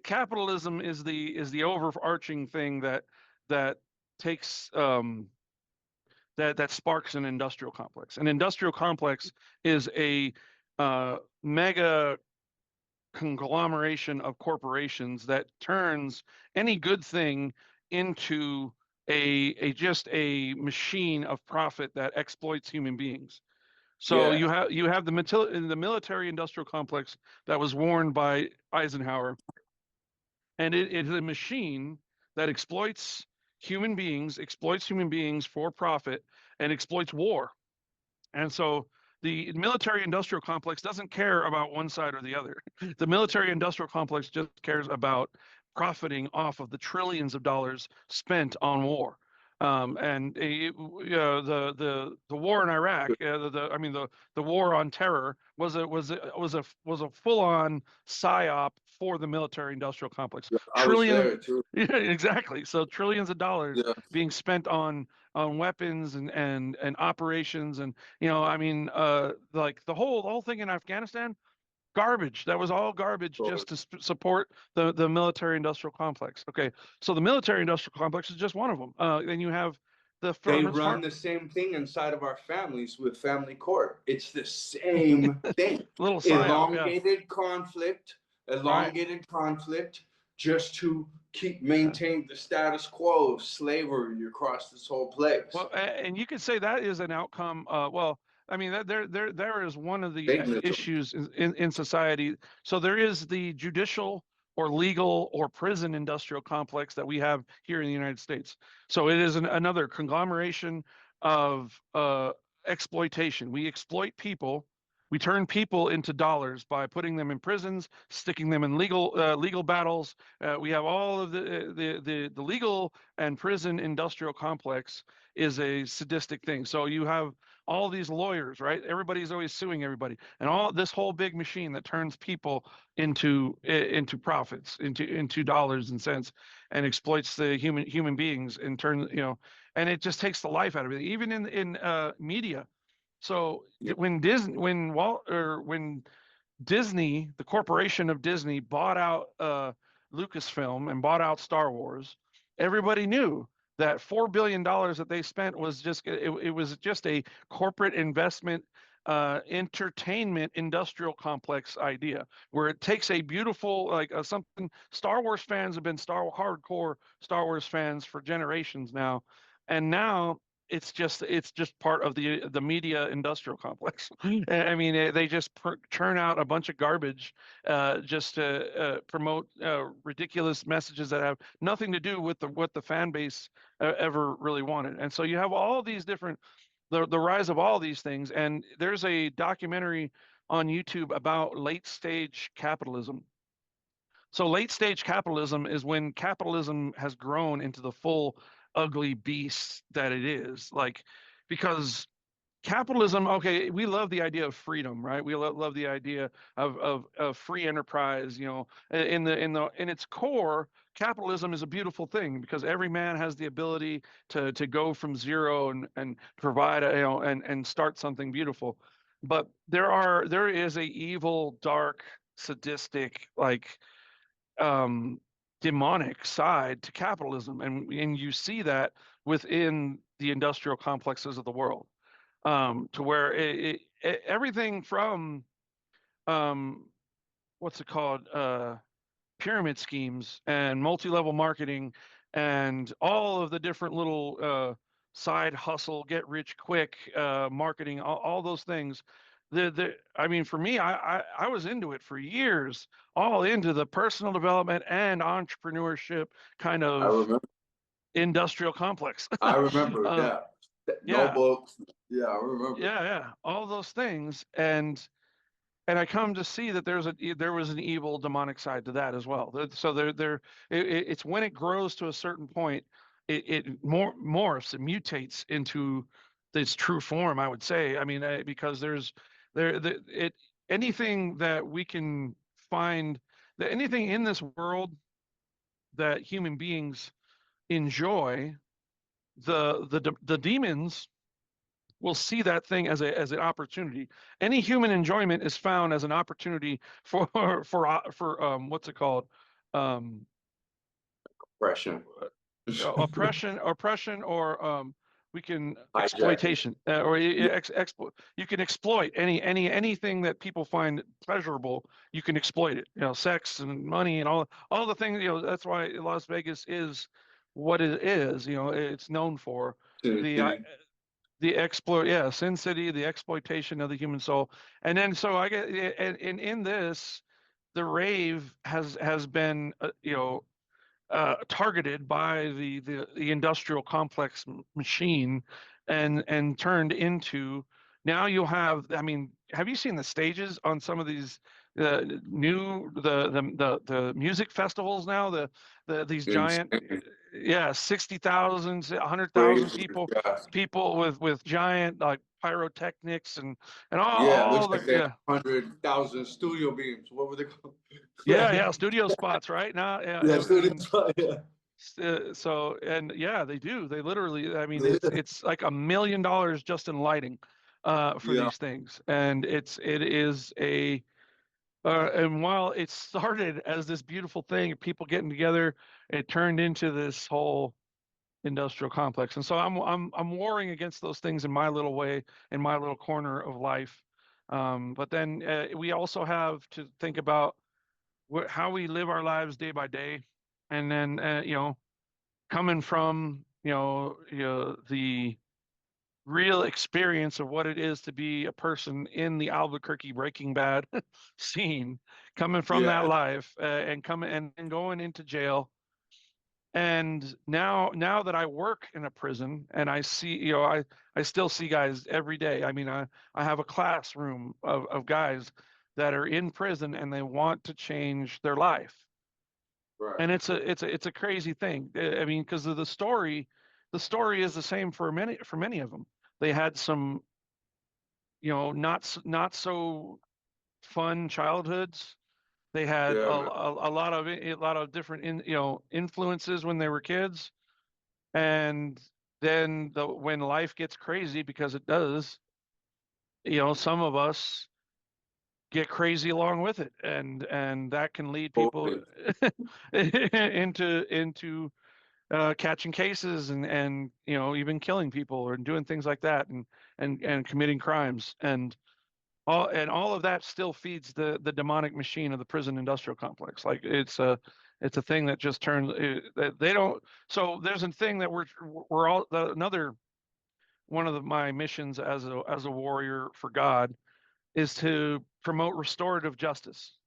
capitalism is the overarching thing that takes that sparks an industrial complex. An industrial complex is a mega conglomeration of corporations that turns any good thing into a just a machine of profit that exploits human beings. So Yeah. you have the military industrial complex that was warned by Eisenhower, and it is a machine that exploits human beings for profit, and exploits war. And so the military industrial complex doesn't care about one side or the other. The military industrial complex just cares about profiting off of the trillions of dollars spent on war. And the war in Iraq, the war on terror was a full on psyop for the military industrial complex. Yeah, I was Trillion, there too. yeah, exactly. So trillions of dollars Yeah. being spent on weapons and operations, and like the whole thing in Afghanistan, garbage. That was all garbage just to support the military industrial complex. Okay, so the military industrial complex is just one of them. Then you have the They farmers run farm the same thing inside of our families with family court. It's the same thing. little psyop, yeah, right. Elongated conflict just to maintain the status quo of slavery across this whole place. Well, and you could say that is an outcome. Well, I mean, that there is one of the Satanism. issues in society. So there is the judicial or legal or prison industrial complex that we have here in the United States. So it is another conglomeration of exploitation. We exploit people. We turn people into dollars by putting them in prisons, sticking them in legal battles. We have all of the legal and prison industrial complex is a sadistic thing. So you have all these lawyers, right? Everybody's always suing everybody, and all this whole big machine that turns people into profits, into dollars and cents, and exploits the human beings in turn, and it just takes the life out of it. Even in media. So when Disney, the corporation of Disney, bought out Lucasfilm and bought out Star Wars, everybody knew that $4 billion that they spent was it was just a corporate investment, entertainment industrial complex idea, where it takes a beautiful, like something. Star Wars fans have been hardcore Star Wars fans for generations now, and now it's just part of the media industrial complex. I mean, they just churn out a bunch of garbage just to promote ridiculous messages that have nothing to do with what the fan base ever really wanted. And so you have all these different the rise of all these things. And there's a documentary on YouTube about late stage capitalism. So late stage capitalism is when capitalism has grown into the full ugly beast that it is. Like, because capitalism, okay, we love the idea of freedom, right? We love the idea of free enterprise. In its core, capitalism is a beautiful thing because every man has the ability to go from zero and provide and start something beautiful. But there is a evil, dark, sadistic, like demonic side to capitalism, and you see that within the industrial complexes of the world, to where everything from um, what's it called, pyramid schemes and multi-level marketing and all of the different little side hustle, get rich quick, marketing, all those things. I mean, for me, I was into it for years, all into the personal development and entrepreneurship kind I of remember. industrial complex. I remember. uh, Yeah. yeah, Notebooks. Yeah, I remember. yeah, all those things, and I come to see that there was an evil demonic side to that as well. So it's when it grows to a certain point, it morphs, it mutates into its true form, I would say. I mean, because it anything that we can find, that anything in this world that human beings enjoy, the demons will see that thing as an opportunity. Any human enjoyment is found as an opportunity for what's it called? Um, Oppression. oppression, or we can Hijacking. exploitation, or Yeah. exploit. You can exploit anything that people find pleasurable. You can exploit it. Sex and money and all the things. That's why Las Vegas is what it is. It's known for the Sin City, the exploitation of the human soul. And then so I get, and in this, the rave has been targeted by the industrial complex machine, and turned into, now you'll have, I mean, have you seen the stages on some of these the music festivals now, these giant, Insane. yeah, 60,000, 100,000 Crazy. people, Yeah. with giant like pyrotechnics and Yeah, it looks all the, like they have 100,000 studio beams. What were they called? yeah, studio spots right now, yeah, Yeah, studio. and Yeah. so, and yeah, they do. They literally, I mean, it's like $1 million just in lighting for Yeah. these things, and it is a and while it started as this beautiful thing, people getting together, it turned into this whole industrial complex. And so I'm warring against those things in my little way, in my little corner of life. But then we also have to think about how we live our lives day by day, and then coming from the real experience of what it is to be a person in the Albuquerque Breaking Bad scene, coming from that Yeah. life, and coming and going into jail. And now that I work in a prison, and I see, I still see guys every day. I mean, I have a classroom of guys that are in prison and they want to change their life. Right. And it's a crazy thing. I mean, because of the story is the same for many of them. They had some, not so fun childhoods. They had Yeah, man. a lot of different influences when they were kids, and then when life gets crazy, because it does, some of us get crazy along with it, and that can lead people Totally. into catching cases, and even killing people or doing things like that, and committing crimes, and all of that still feeds the demonic machine of the prison industrial complex. Like it's a thing that just turns, they don't. So there's a thing that we're all, another one of my missions as a warrior for God is to promote restorative justice.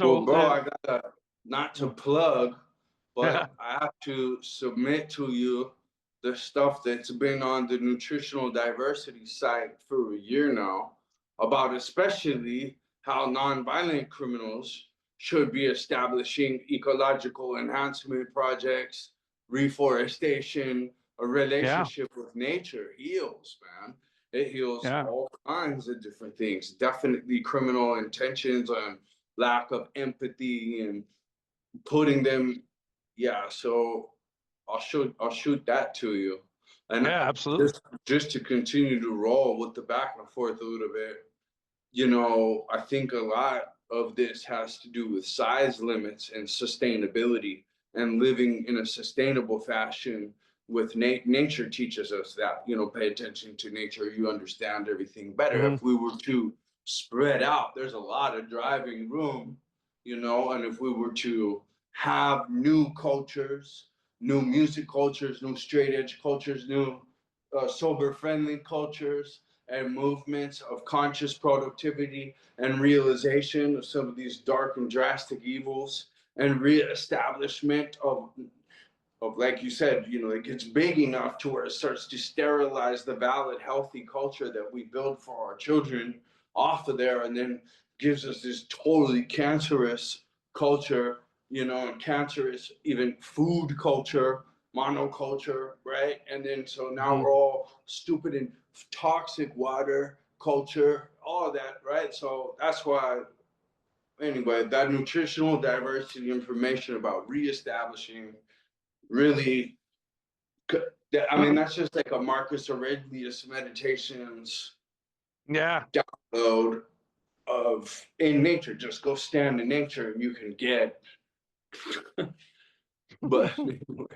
Well, So bro, I gotta, not to plug, yeah, but I have to submit to you the stuff that's been on the nutritional diversity site for a year now, about especially how nonviolent criminals should be establishing ecological enhancement projects, reforestation, a yeah, relationship with nature heals, man. It heals yeah, all kinds of different things. Definitely criminal intentions and lack of empathy and putting them. Yeah, so I'll shoot that to you. And yeah, absolutely. just to continue to roll with the back and forth a little bit, I think a lot of this has to do with size limits and sustainability, and living in a sustainable fashion with nature teaches us that, pay attention to nature, you understand everything better. Hmm. If we were to spread out, there's a lot of driving room, and if we were to have new cultures, new music cultures, new straight edge cultures, new sober-friendly cultures, and movements of conscious productivity and realization of some of these dark and drastic evils, and reestablishment of, like you said, you know, it gets big enough to where it starts to sterilize the valid, healthy culture that we build for our children off of there, and then gives us this totally cancerous culture, you know, and cancerous even food culture, monoculture, right? And then so now we're all stupid and toxic water culture, all of that, right? So that's why, anyway, that nutritional diversity information about reestablishing really, I mean, that's just like a Marcus Aurelius Meditations download of in nature. Just go stand in nature and you can get. But anyway.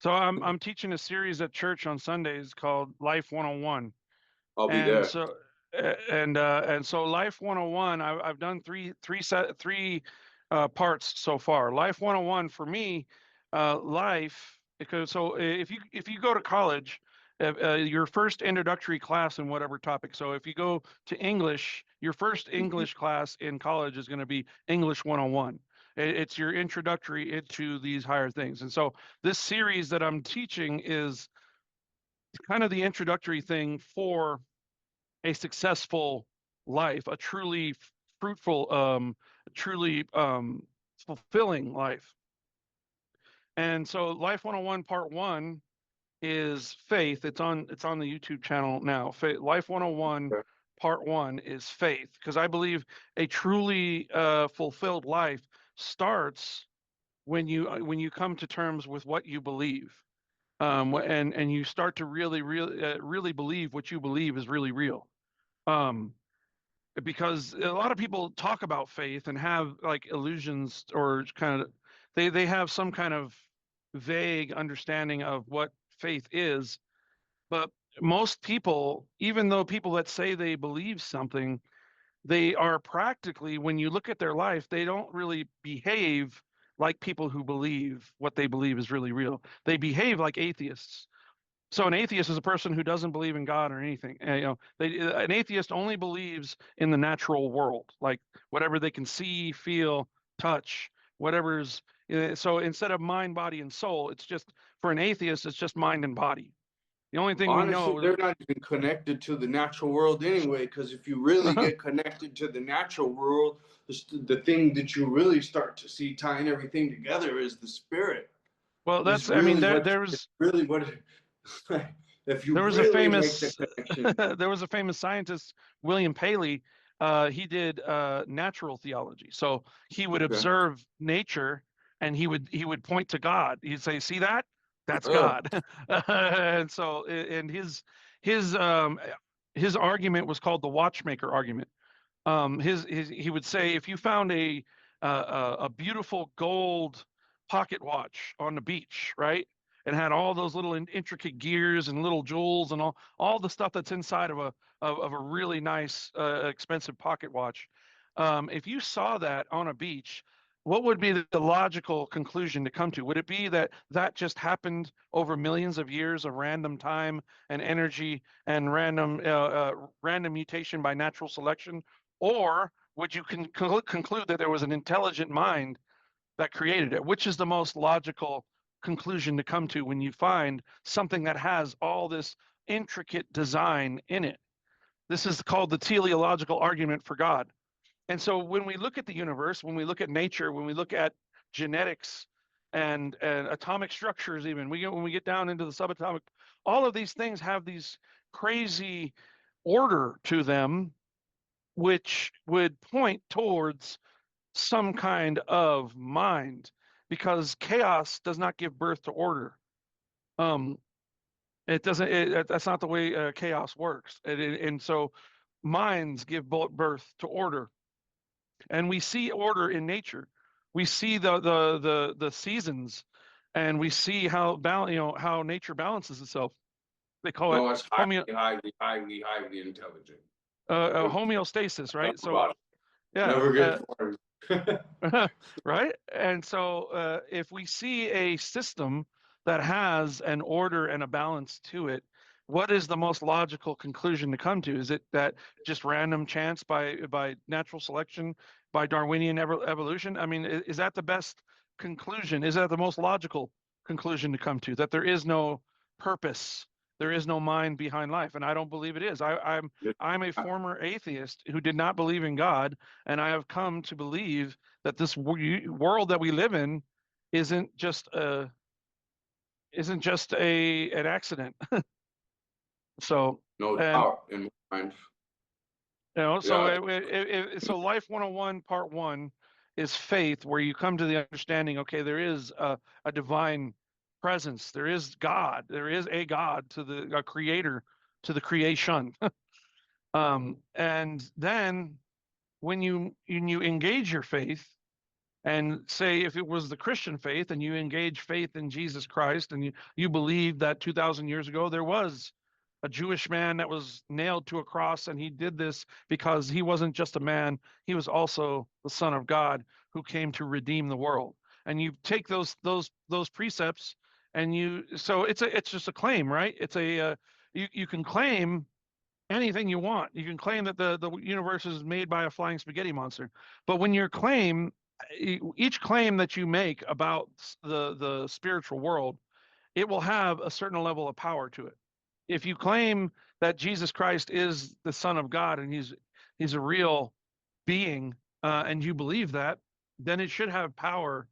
So I'm teaching a series at church on Sundays called Life 101. I'll be there. So and so Life 101, I've done three parts so far. Life 101 for me, life, because so if you go to college, your first introductory class in whatever topic. So if you go to English, your first English class in college is going to be English 101. It's your introductory into these higher things. And so this series that I'm teaching is kind of the introductory thing for a successful life, a truly fruitful, truly fulfilling life. And so Life 101 Part 1 is faith. It's on the YouTube channel now. Life 101 Part 1 is faith, because I believe a truly fulfilled life starts when you come to terms with what you believe, and you start to really believe what you believe is really real. Because a lot of people talk about faith and have like illusions, or kind of they have some kind of vague understanding of what faith is. But most people, even though people that say they believe something, they are practically, when you look at their life, they don't really behave like people who believe what they believe is really real. They behave like atheists. So an atheist is a person who doesn't believe in God or anything. An atheist only believes in the natural world, like whatever they can see, feel, touch, whatever's. So instead of mind, body, and soul, it's just, for an atheist, it's just mind and body. The only thing honestly, we know, they're not even connected to the natural world anyway. Because if you really get connected to the natural world, the thing that you really start to see tying everything together is the spirit. Well, that's, really, I mean, there's really what. If you there was really a make famous the connection. there was a famous scientist, William Paley. He did natural theology. So he would observe nature, and he would point to God. He'd say, "See that? That's God." And so, and his argument was called the watchmaker argument. He would say, if you found a beautiful gold pocket watch on the beach, right, and had all those little intricate gears and little jewels and all the stuff that's inside of a really nice expensive pocket watch, if you saw that on a beach, what would be the logical conclusion to come to? Would it be that that just happened over millions of years of random time and energy and random mutation by natural selection? Or would you conclude that there was an intelligent mind that created it? Which is the most logical conclusion to come to when you find something that has all this intricate design in it? This is called the teleological argument for God. And so when we look at the universe, when we look at nature, when we look at genetics and atomic structures, even when we get down into the subatomic, all of these things have these crazy order to them, which would point towards some kind of mind, because chaos does not give birth to order. It doesn't. That's not the way chaos works. And so minds give birth to order, and we see order in nature. We see the seasons, and we see how how nature balances itself. They call it It's highly intelligent. Homeostasis, right? So yeah, never get bored. right. And so if we see a system that has an order and a balance to it, what is the most logical conclusion to come to? Is it that just random chance by natural selection, by Darwinian evolution? I mean, is that the best conclusion? Is that the most logical conclusion to come to? That there is no purpose, there is no mind behind life, and I don't believe it is. I'm a former atheist who did not believe in God, and I have come to believe that this world that we live in isn't just a an accident. So, No and doubt in my mind. so Yeah. so Life 101 Part 1 is faith, where you come to the understanding, okay, there is a divine presence, there is God, there is a God, to the creator, to the creation. And then when you engage your faith, and say if it was the Christian faith and you engage faith in Jesus Christ, and you believe that 2,000 years ago there was a Jewish man that was nailed to a cross, and he did this because he wasn't just a man, he was also the Son of God who came to redeem the world. And you take those precepts, and so it's just a claim, right? It's you can claim anything you want. You can claim that the universe is made by a flying spaghetti monster. But when your claim, each claim that you make about the spiritual world, it will have a certain level of power to it. If you claim that Jesus Christ is the Son of God and he's a real being, and you believe that, then it should have power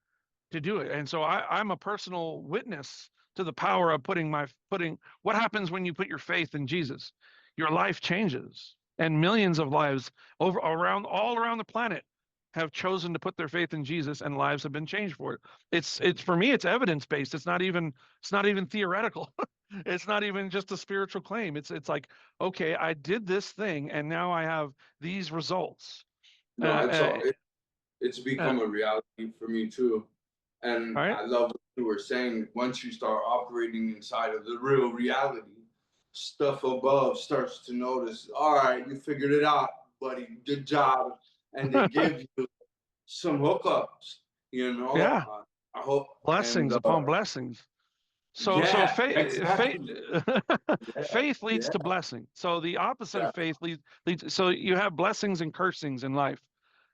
to do it. And so I'm a personal witness to the power of putting what happens when you put your faith in Jesus. Your life changes, and millions of lives all around the planet have chosen to put their faith in Jesus, and lives have been changed for it. It's for me, it's evidence based. It's not even theoretical. It's not even just a spiritual claim. It's like, okay, I did this thing and now I have these results. No, Uh, it's uh, become a reality for me too. all And right. I love what you were saying. Once you start operating inside of the real reality, stuff above starts to notice, all right, you figured it out, buddy. Good job. And they give you some hookups, you know. Yeah. I hope, and Blessings upon blessings. So yeah, faith exactly. Yeah, faith leads yeah, to blessing. So the opposite yeah. of faith leads. So you have blessings and cursings in life.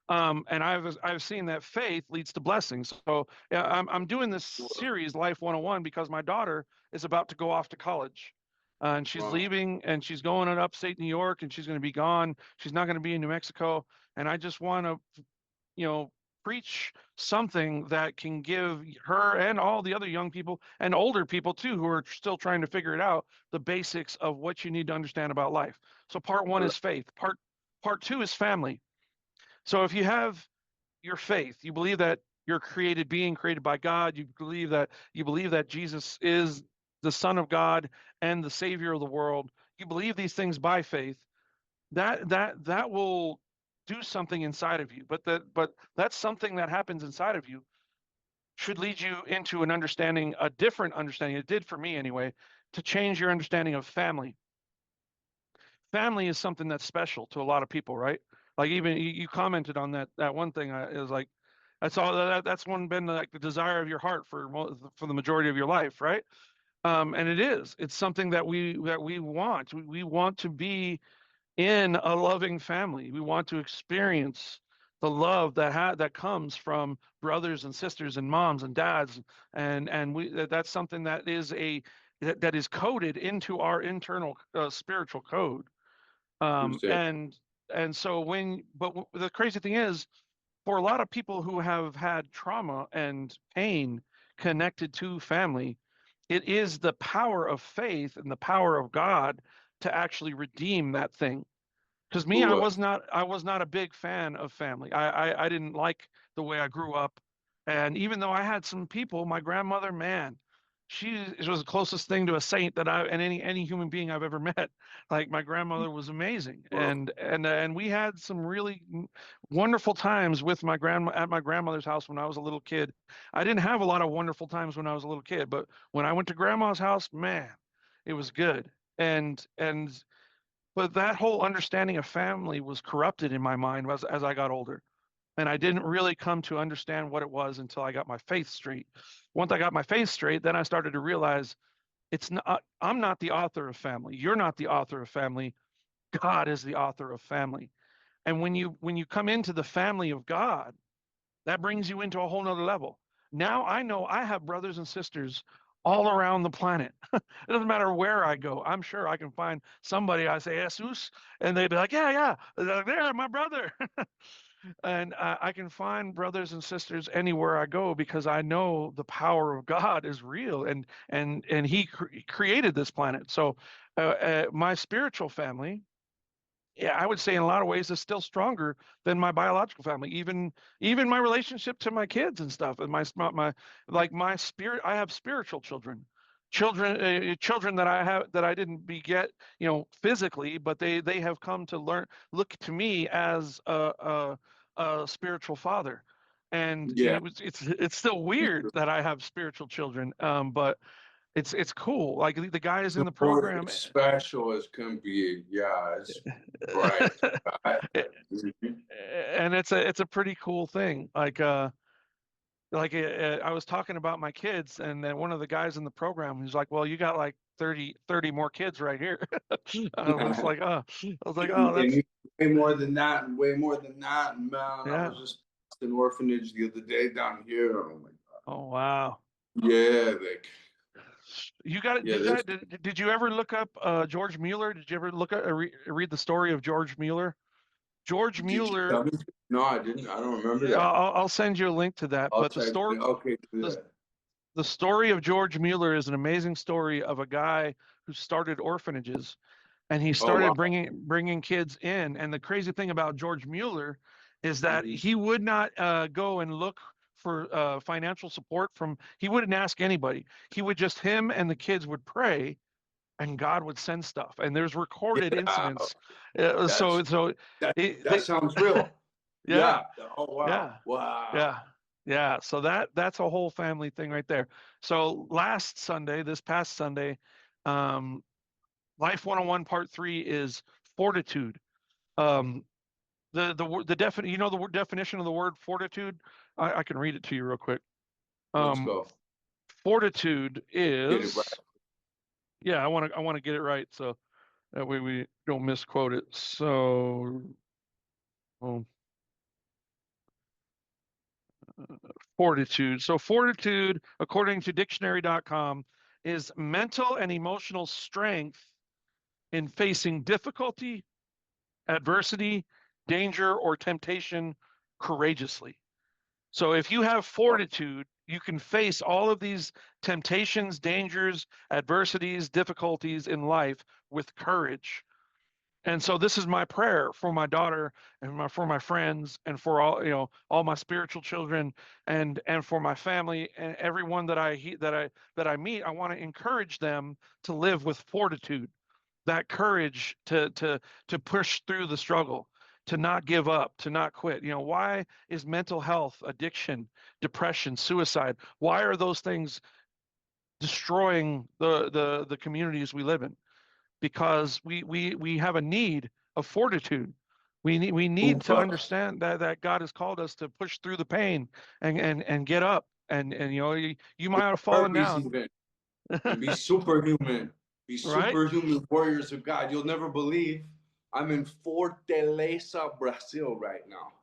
And I've seen that faith leads to blessings. So yeah, I'm doing this series, Life 101, because my daughter is about to go off to college. And she's Wow. leaving, and she's going to upstate New York, and she's going to be gone. She's not going to be in New Mexico. And I just want to, preach something that can give her and all the other young people and older people too, who are still trying to figure it out, the basics of what you need to understand about life. So part one is faith. Part two is family. So if you have your faith, you believe that you're a created being, created by God, you believe that Jesus is the Son of God and the Savior of the world, you believe these things by faith, that will do something inside of you. But that's something that happens inside of you should lead you into a different understanding. It did for me anyway, to change your understanding of family. Family is something that's special to a lot of people, right? Like even you commented on that one thing. It was like that's one been like the desire of your heart for the majority of your life, right? And it's something that we want. We want to be in a loving family. We want to experience the love that comes from brothers and sisters and moms and dads, and that's something that is coded into our internal spiritual code. You said, And so the crazy thing is, for a lot of people who have had trauma and pain connected to family, it is the power of faith and the power of God to actually redeem that thing. Because me, who, I was not a big fan of family. I didn't like the way I grew up, and even though I had some people, my grandmother, man, she was the closest thing to a saint that I and any human being I've ever met. Like my grandmother was amazing, and we had some really wonderful times with my grandma at my grandmother's house when I was a little kid. I didn't have a lot of wonderful times when I was a little kid, but when I went to grandma's house, man, it was good. And but that whole understanding of family was corrupted in my mind as I got older. And I didn't really come to understand what it was until I got my faith straight. Once I got my faith straight, then I started to realize it's not, I'm not the author of family. You're not the author of family. God is the author of family. And when you come into the family of God, that brings you into a whole nother level. Now I know I have brothers and sisters all around the planet. It doesn't matter where I go. I'm sure I can find somebody. I say Jesus, and they'd be like, yeah, yeah, they're like, there, my brother. And I can find brothers and sisters anywhere I go because I know the power of God is real, and He created this planet. So my spiritual family, yeah, I would say in a lot of ways is still stronger than my biological family. Even my relationship to my kids and stuff, and my spirit. I have spiritual children that I didn't beget, physically, but they have come to look to me as a spiritual father. And Yeah. it's still weird that I have spiritual children, but it's cool. Like the guys in the program. Special as can be. Yeah, it's right. And it's a pretty cool thing. I was talking about my kids, and then one of the guys in the program, he's like, well, you got like 30 more kids right here. I was like, oh, that's way more than that, and way more than that. And man, yeah. I was just in an orphanage the other day down here. Oh my God. Oh wow. Yeah, You got it. Yeah, Did you ever look up George Mueller? Did you ever look at read the story of George Mueller? George Mueller. No, I didn't. I don't remember that. I'll send you a link to that. But Okay. The story of George Mueller is an amazing story of a guy who started orphanages, and he started bringing kids in. And the crazy thing about George Mueller is that he would not go and look for financial support he wouldn't ask anybody. He would just, him and the kids would pray, and God would send stuff. And there's recorded incidents. That sounds real. Yeah. Oh wow. Yeah. Wow. Yeah. So that's a whole family thing right there. So this past Sunday, Life 101 Part 3 is fortitude. The definition of the word fortitude. I can read it to you real quick. Let's go. Fortitude is, I want to get it right, so that way we don't misquote it. So, fortitude. So fortitude, according to dictionary.com, is mental and emotional strength in facing difficulty, adversity, danger, or temptation courageously. So if you have fortitude, you can face all of these temptations, dangers, adversities, difficulties in life with courage. And so this is my prayer for my daughter and for my friends and for all my spiritual children and for my family and everyone that I meet. I want to encourage them to live with fortitude, that courage to push through the struggle, to not give up, to not quit. Why is mental health, addiction, depression, suicide, why are those things destroying the communities we live in? Because we have a need of fortitude. We need to understand that God has called us to push through the pain and get up, and you might have fallen down. And be superhuman. Be Right? superhuman warriors of God. You'll never believe I'm in Fortaleza, Brazil right now.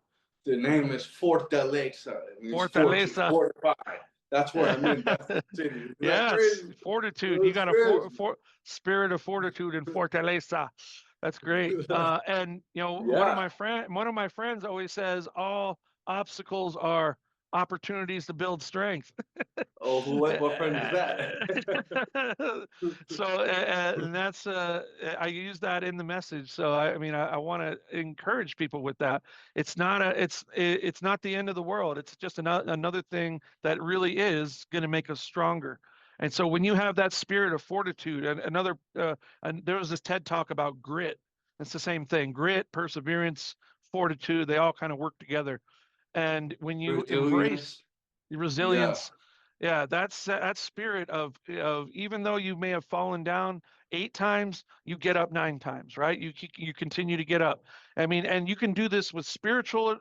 The name is Fortaleza. It means Fortaleza. Fortified. That's where I'm in. That's the city. Yes, fortitude. You got a spirit of fortitude in Fortaleza. That's great. And one of my friends always says all obstacles are opportunities to build strength. Oh, what friend is that? So, and that's I use that in the message. So I want to encourage people with that. It's not the end of the world. It's just another thing that really is going to make us stronger. And so when you have that spirit of fortitude, and there was this TED talk about grit. It's the same thing: grit, perseverance, fortitude. They all kind of work together. And when you embrace resilience, Yeah, that's that spirit of even though you may have fallen down 8 times, you get up 9 times, right? You continue to get up. I mean, and you can do this with spiritual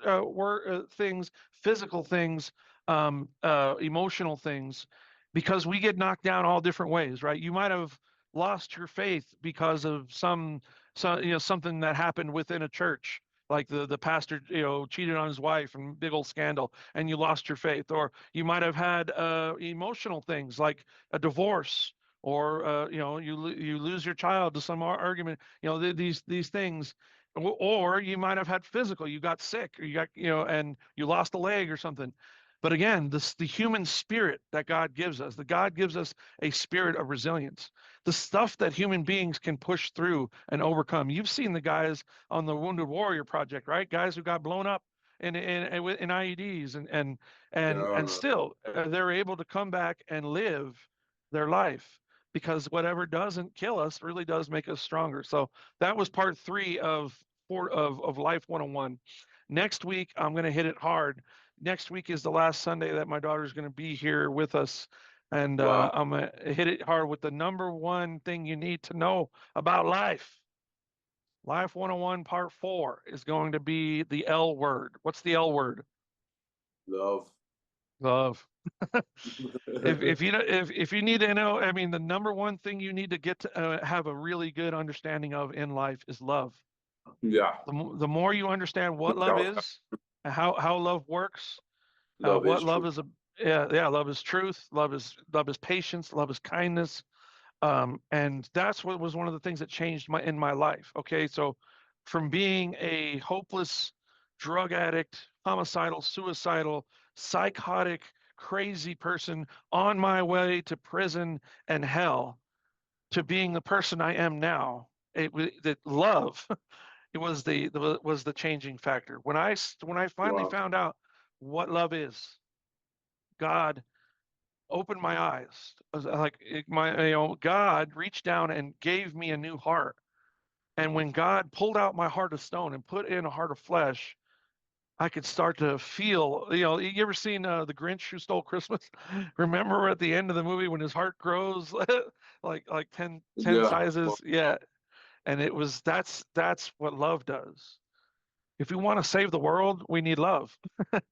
things, physical things, emotional things, because we get knocked down all different ways, right? You might have lost your faith because of something that happened within a church, like the pastor cheated on his wife and big old scandal, and you lost your faith. Or you might have had emotional things like a divorce, or you lose your child to some argument, these things. Or you might have had physical, you got sick, or you got and you lost a leg or something. But again, the human spirit that God gives us, the God gives us a spirit of resilience, the stuff that human beings can push through and overcome. You've seen the guys on the Wounded Warrior Project, right? Guys who got blown up in IEDs, and Yeah. still they're able to come back and live their life, because whatever doesn't kill us really does make us stronger. So that was part 3 of Life 101. Next week I'm going to hit it hard. Next week is the last Sunday that my daughter's going to be here with us, and Wow. I'm going to hit it hard with the number 1 thing you need to know about life. Life 101 part 4 is going to be the L word. What's the L word? Love. Love. If you need to know, I mean, the number 1 thing you need to get to have a really good understanding of in life is love. Yeah. The more you understand what love is, and how love works, Love what is love true. is, love is truth, love is patience, love is kindness. And that's what was one of the things that changed in my life. Okay, so from being a hopeless drug addict, homicidal, suicidal, psychotic, crazy person on my way to prison and hell, to being the person I am now, that love it was the changing factor. When I finally Wow. found out what love is, God opened my eyes. I was like God reached down and gave me a new heart. And when God pulled out my heart of stone and put in a heart of flesh, I could start to feel. You ever seen The Grinch Who Stole Christmas? Remember at the end of the movie when his heart grows like 10 Yeah. Well, sizes? Yeah. And that's what love does. If we want to save the world, we need love.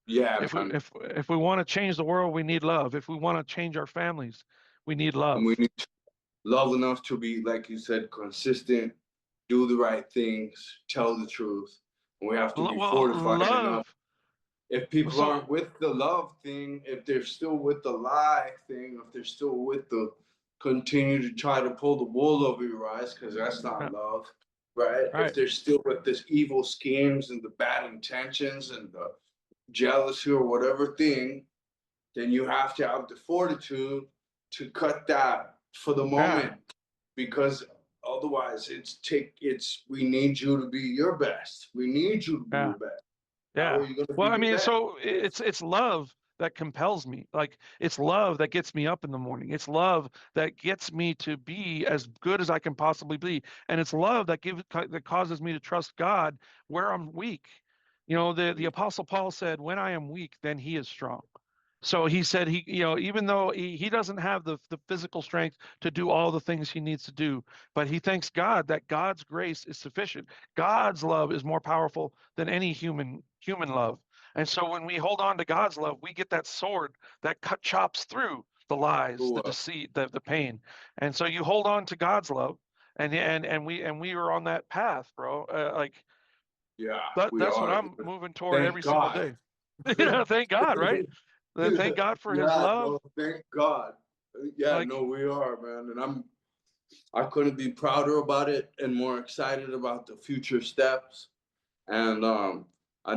yeah, If we man. if we want to change the world, we need love. If we want to change our families, we need And love. we need love enough to be, like you said, consistent, do the right things, tell the truth. And we have to be Well, fortified enough. love. If people So aren't with the love thing, if they're still with the lie thing, if they're still with the continue to try to pull the wool over your eyes, because that's yeah, not love, right? If right. they're still with this evil schemes and the bad intentions and the jealousy or whatever thing, then you have to have the fortitude to cut that for the Yeah, moment, because otherwise we need you to be your best. We need you to be yeah. your best. How are Yeah. you going to be Well, I your mean, best? so it's love that compels me. Like it's love that gets me up in the morning. It's love that gets me to be as good as I can possibly be. And it's love that causes me to trust God where I'm weak. The Apostle Paul said, "When I am weak, then he is strong." So he said even though he doesn't have the physical strength to do all the things he needs to do, but he thanks God that God's grace is sufficient. God's love is more powerful than any human love. And so when we hold on to God's love, we get that sword that chops through the lies, the Cool. deceit, the pain. And so you hold on to God's love, and we are on that path, bro. Yeah, we That's what are. I'm moving toward every Thank single God. day. Thank God, right? Thank God for his Yeah, love. no, thank God. Yeah, Like, no, we are, man. And I couldn't be prouder about it and more excited about the future steps. And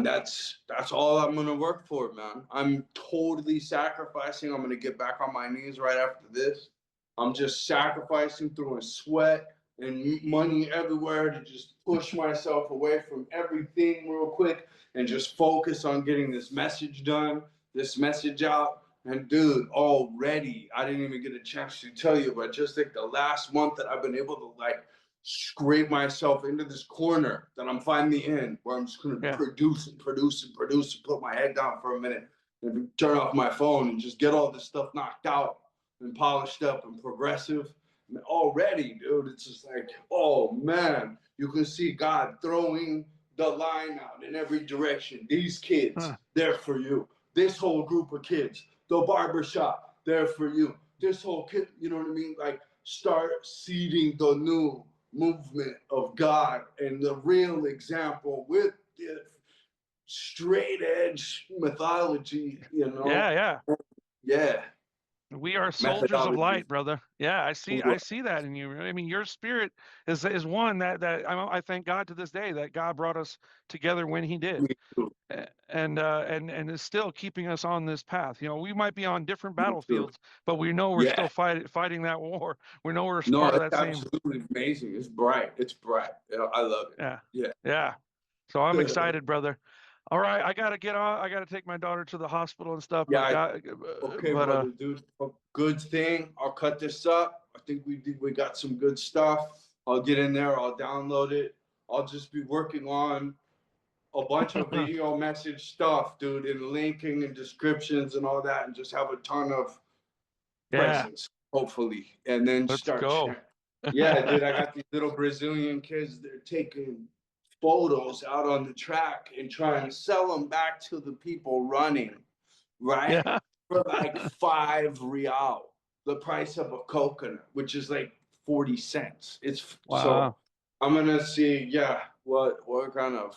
that's all I'm gonna work for, man. I'm totally sacrificing. I'm gonna get back on my knees right after this. I'm just sacrificing, throwing sweat and money everywhere to just push myself away from everything real quick and just focus on getting this message done, this message out. And dude, already I didn't even get a chance to tell you, but just like the last month that I've been able to scrape myself into this corner that I'm finally in, where I'm just gonna yeah, produce and produce and produce and put my head down for a minute. and turn off my phone and just get all this stuff knocked out and polished up and progressive. And already, dude, it's just like, oh man, you can see God throwing the line out in every direction. These kids, they're for you. This whole group of kids, the barbershop, they're for you. This whole kid, you know what I mean? Like, start seeding the new movement of God and the real example with the straight edge mythology, you know? Yeah. We are soldiers of light, brother. Yeah, I see that in you. I mean, your spirit is one that I thank God to this day that God brought us together when He did, and is still keeping us on this path. You know, we might be on different battlefields, but we know we're still fighting that war. We know we're part of that same. Absolutely amazing. It's bright. It's bright. I love it. Yeah. So I'm excited, brother. All right, I gotta get on. I gotta take my daughter to the hospital and stuff. Brother, dude. Good thing. I'll cut this up. I think we got some good stuff. I'll get in there. I'll download it. I'll just be working on a bunch of video message stuff, dude, and linking and descriptions and all that, and just have a ton of presence, hopefully, and then start. Yeah, dude. I got these little Brazilian kids. They're taking photos out on the track and trying to sell them back to the people running, right? For like R$5, the price of a coconut, which is like 40 cents. It's so I'm gonna see, what kind of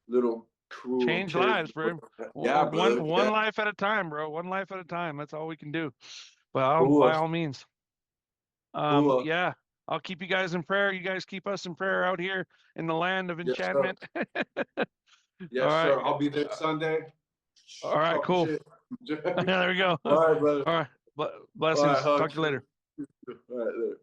little cool change lives, bro. One life at a time, bro. One life at a time. That's all we can do. But by all means. Yeah. I'll keep you guys in prayer. You guys keep us in prayer out here in the land of enchantment. Yes, sir. I'll be there Sunday. All right, cool. There we go. All right, brother. All right. Blessings. Talk to you later. All right, later.